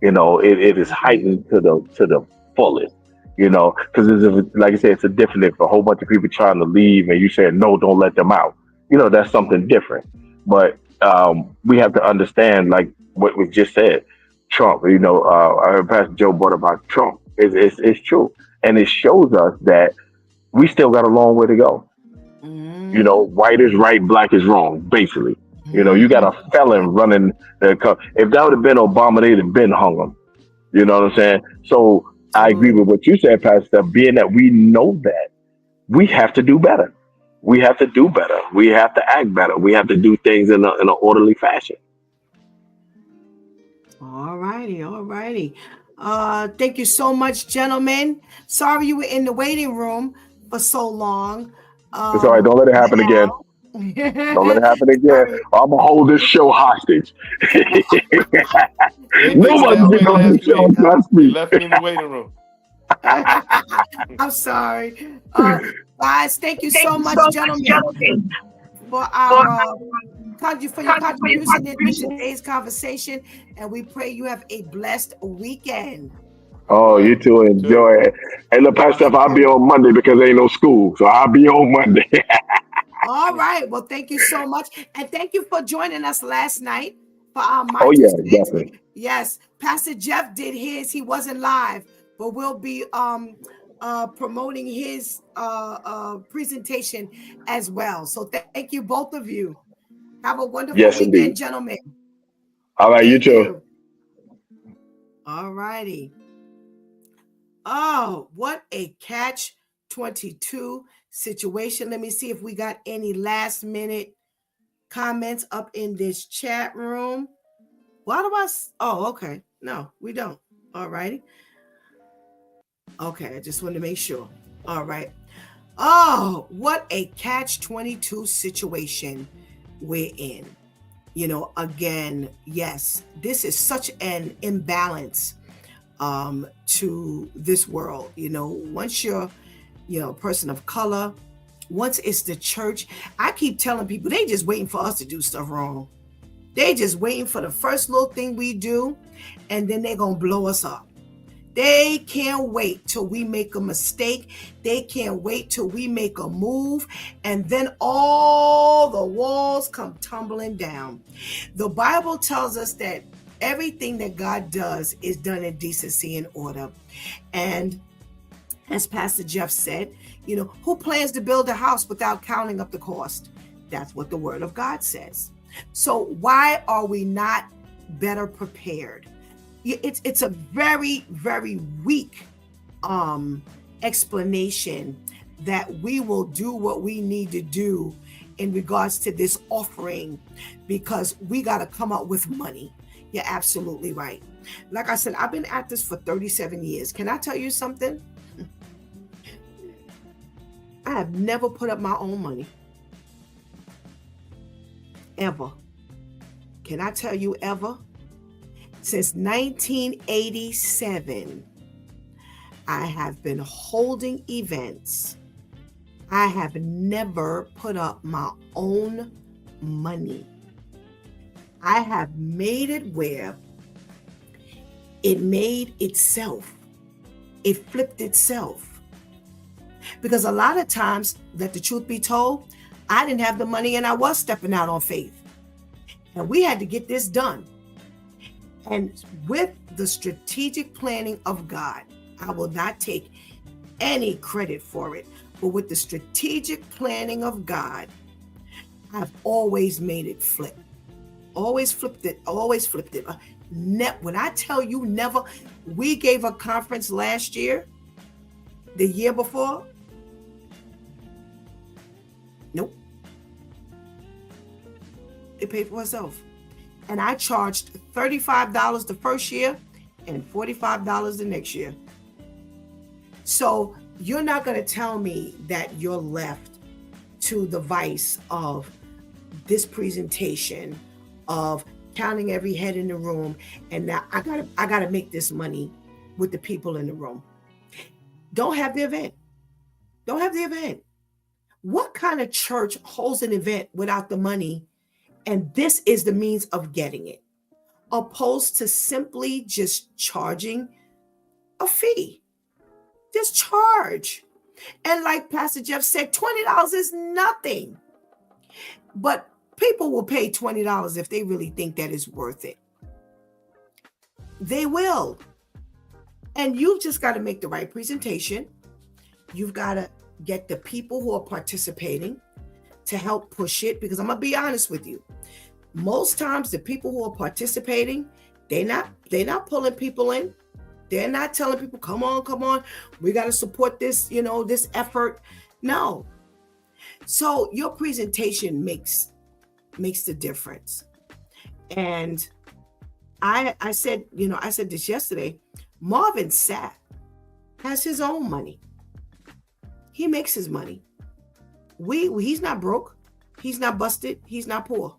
It is heightened to the fullest. Because like I said, it's a different if a whole bunch of people trying to leave and you saying no, don't let them out. That's something different. But we have to understand, like what was just said, Trump. I heard Pastor Joe brought about Trump. It's true, and it shows us that we still got a long way to go. Mm-hmm. White is right, black is wrong, basically. You got a Mm-hmm. felon running if that would have been Obama, they'd have been hung him. You know what I'm saying? So I agree Absolutely. with what you said, Pastor, being that we know that we have to do better. We have to do better. We have to act better. We have to do things in an orderly fashion. All righty, all righty. Thank you so much, gentlemen. Sorry you were in the waiting room for so long. It's all right. Don't let it Brother happen again. Don't let Al. it happen again. Sorry. I'm gonna hold this show hostage. They stay Nobody away get on last this show week. trust They me. left me in the waiting room. I'm sorry. Guys, thank you so much, gentlemen, for for your contribution in today's conversation. And we pray you have a blessed weekend. All Oh, you right. two You too. enjoy it. Hey, look, Pastor, I'll be on Monday because there ain't no school, so I'll be on Monday. All right. Well, thank you so much. And thank you for joining us last night for our Oh My Two yeah, Cents. definitely. Yes, Pastor Jeff did his. He wasn't live, but we'll be promoting his presentation as well. So thank you, both of you. Have a wonderful Yes, indeed. weekend, gentlemen. All right, you Thank too. you. All righty. Oh, what a catch 22 situation. Let me see if we got any last minute comments up in this chat room. Why do oh, okay. No, we don't. All righty. Okay, I just wanted to make sure. All right. Oh, what a catch 22 situation we're in. You know, again, yes, this is such an imbalance to this world. You know, once you're, a person of color, once it's the church, I keep telling people they just waiting for us to do stuff wrong. They just waiting for the first little thing we do, and then they're going to blow us up. They can't wait till we make a mistake. They can't wait till we make a move, and then all the walls come tumbling down. The Bible tells us that everything that God does is done in decency and order. And as Pastor Jeff said, who plans to build a house without counting up the cost? That's what the Word of God says. So why are we not better prepared? It's a very, very weak explanation that we will do what we need to do in regards to this offering because we got to come up with money. You're absolutely right. Like I said, I've been at this for 37 years. Can I tell you something? I have never put up my own money. Ever. Can I tell you ever? Since 1987, I have been holding events. I have never put up my own money. I have made it where it made itself. It flipped itself. Because a lot of times, let the truth be told, I didn't have the money and I was stepping out on faith. And we had to get this done. And with the strategic planning of God, I will not take any credit for it. But with the strategic planning of God, I've always made it flip. Always flipped it. When I tell you never, we gave a conference last year, the year before. Nope. It paid for itself. And I charged $35 the first year and $45 the next year. So you're not going to tell me that you're left to the vice of this presentation, of counting every head in the room, and now I gotta make this money with the people in the room. Don't have the event. What kind of church holds an event without the money? And this is the means of getting it, opposed to simply just charging a fee. Just charge. And like Pastor Jeff said, $20 is nothing. But people will pay $20 if they really think that is worth it. They will. And you've just got to make the right presentation. You've got to get the people who are participating to help push it, because I'm going to be honest with you. Most times the people who are participating, they're not pulling people in. They're not telling people, come on, we got to support this, this effort. No. So your presentation makes the difference. And I said this yesterday, Marvin Sapp has his own money. He makes his money. He's not broke. He's not busted. He's not poor.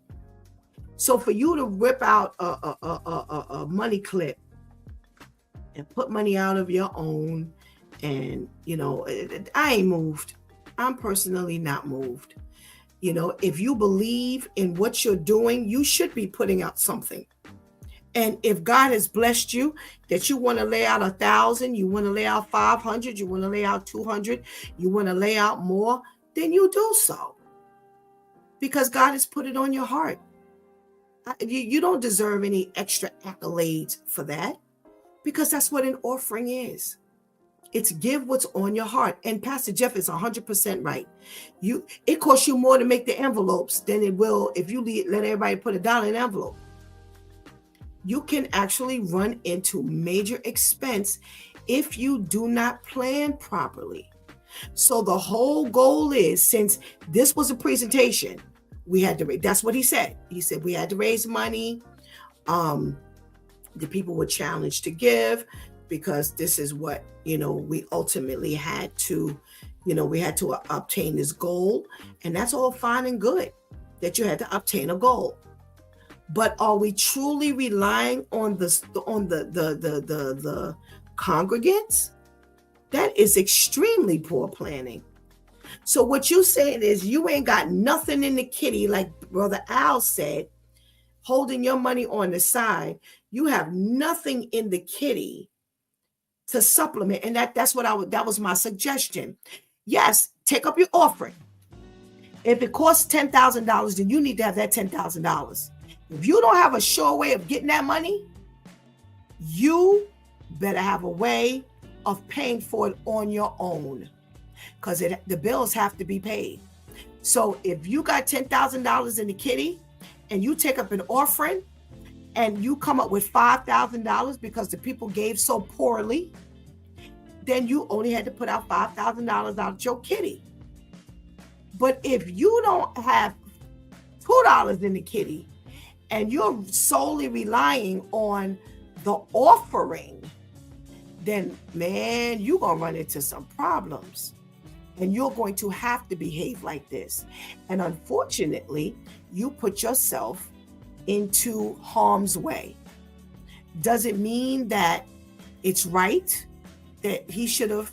So for you to whip out a money clip and put money out of your own, and I ain't moved. I'm personally not moved. If you believe in what you're doing, you should be putting out something. And if God has blessed you that you want to lay out 1,000, you want to lay out 500, you want to lay out 200, you want to lay out more, then you do so. Because God has put it on your heart. You don't deserve any extra accolades for that, because that's what an offering is. It's give what's on your heart. And Pastor Jeff is 100% right. It costs you more to make the envelopes than it will if you let everybody put $1 in an envelope. You can actually run into major expense if you do not plan properly. So the whole goal is, since this was a presentation, we had to, that's what he said. He said we had to raise money. The people were challenged to give, because this is what, we ultimately had to, we had to obtain this goal. And that's all fine and good that you had to obtain a goal. But are we truly relying on the congregants? That is extremely poor planning. So what you're saying is you ain't got nothing in the kitty, like Brother Al said, holding your money on the side. You have nothing in the kitty to supplement. And that was my suggestion. Yes, take up your offering. If it costs $10,000, then you need to have that $10,000. If you don't have a sure way of getting that money, you better have a way of paying for it on your own, because the bills have to be paid. So if you got $10,000 in the kitty and you take up an offering and you come up with $5,000 because the people gave so poorly, then you only had to put out $5,000 out of your kitty. But if you don't have $2 in the kitty and you're solely relying on the offering, then man, you're going to run into some problems, and you're going to have to behave like this. And unfortunately, you put yourself into harm's way. Does it mean that it's right that he should have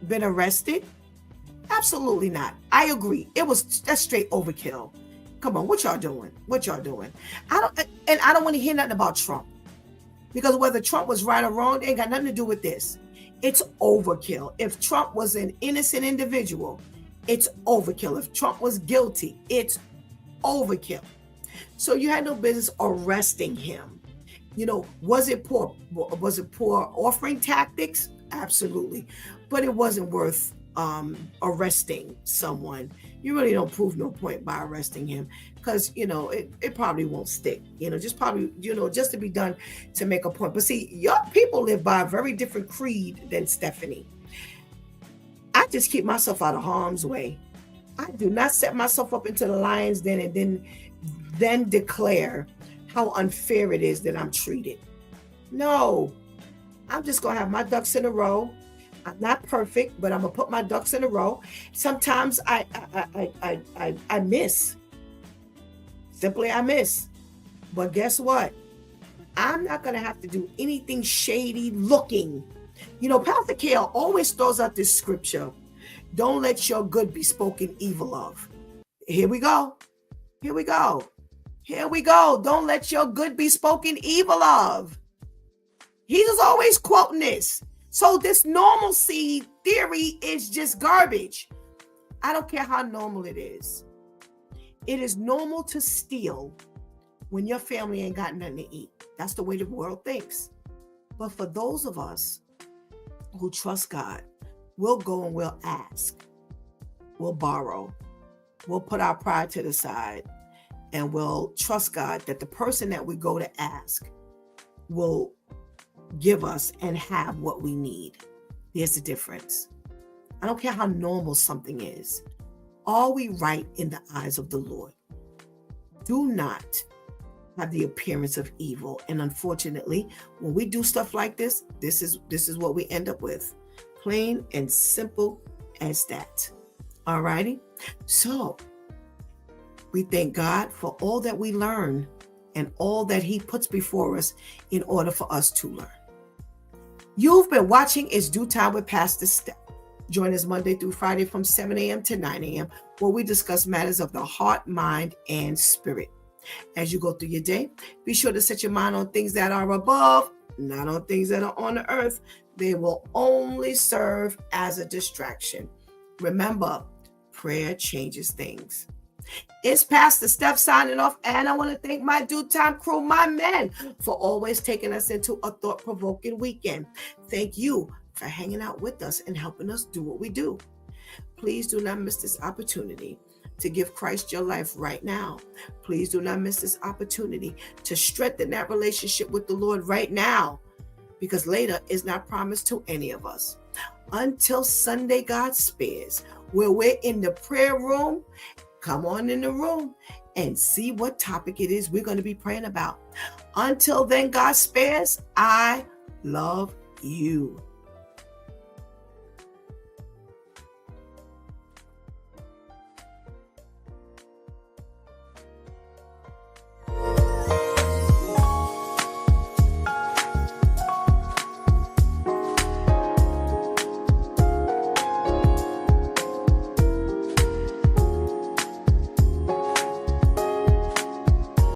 been arrested? Absolutely not. I agree. That's straight overkill. Come on, what y'all doing? I don't want to hear nothing about Trump, because whether Trump was right or wrong, it ain't got nothing to do with this. It's overkill. If Trump was an innocent individual, it's overkill. If Trump was guilty, it's overkill. So you had no business arresting him. Was it poor offering tactics? Absolutely. But it wasn't worth arresting someone. You really don't prove no point by arresting him, because it probably won't stick. Just to be done to make a point. But see, your people live by a very different creed than Stephanie. I just keep myself out of harm's way. I do not set myself up into the lion's den and then declare how unfair it is that I'm treated. No, I'm just gonna have my ducks in a row. I'm not perfect, but I'm gonna put my ducks in a row. Sometimes I miss. Simply, I miss. But guess what? I'm not gonna have to do anything shady looking. Pastor Kale always throws out this scripture: "Don't let your good be spoken evil of." Here we go. Don't let your good be spoken evil of. He's always quoting this. So this normalcy theory is just garbage. I don't care how normal it is. It is normal to steal when your family ain't got nothing to eat. That's the way the world thinks. But for those of us who trust God, we'll go and we'll ask. We'll borrow. We'll put our pride to the side, and we'll trust God that the person that we go to ask will give us and have what we need. There's a difference. I don't care how normal something is. Are we right in the eyes of the Lord? Do not have the appearance of evil. And unfortunately, when we do stuff like this is what we end up with. Plain and simple as that. All righty. So we thank God for all that we learn and all that he puts before us in order for us to learn. You've been watching It's Due Time with Pastor Steph. Join us Monday through Friday from 7 a.m. to 9 a.m. where we discuss matters of the heart, mind, and spirit. As you go through your day, be sure to set your mind on things that are above, not on things that are on the earth. They will only serve as a distraction. Remember, prayer changes things. It's Pastor Steph signing off, and I want to thank my Due Time crew, my men, for always taking us into a thought-provoking weekend. Thank you for hanging out with us and helping us do what we do. Please do not miss this opportunity to give Christ your life right now. Please do not miss this opportunity to strengthen that relationship with the Lord right now, because later is not promised to any of us. Until Sunday, God spares, where we're in the prayer room, come on in the room and see what topic it is we're going to be praying about. Until then, God spares, I love you.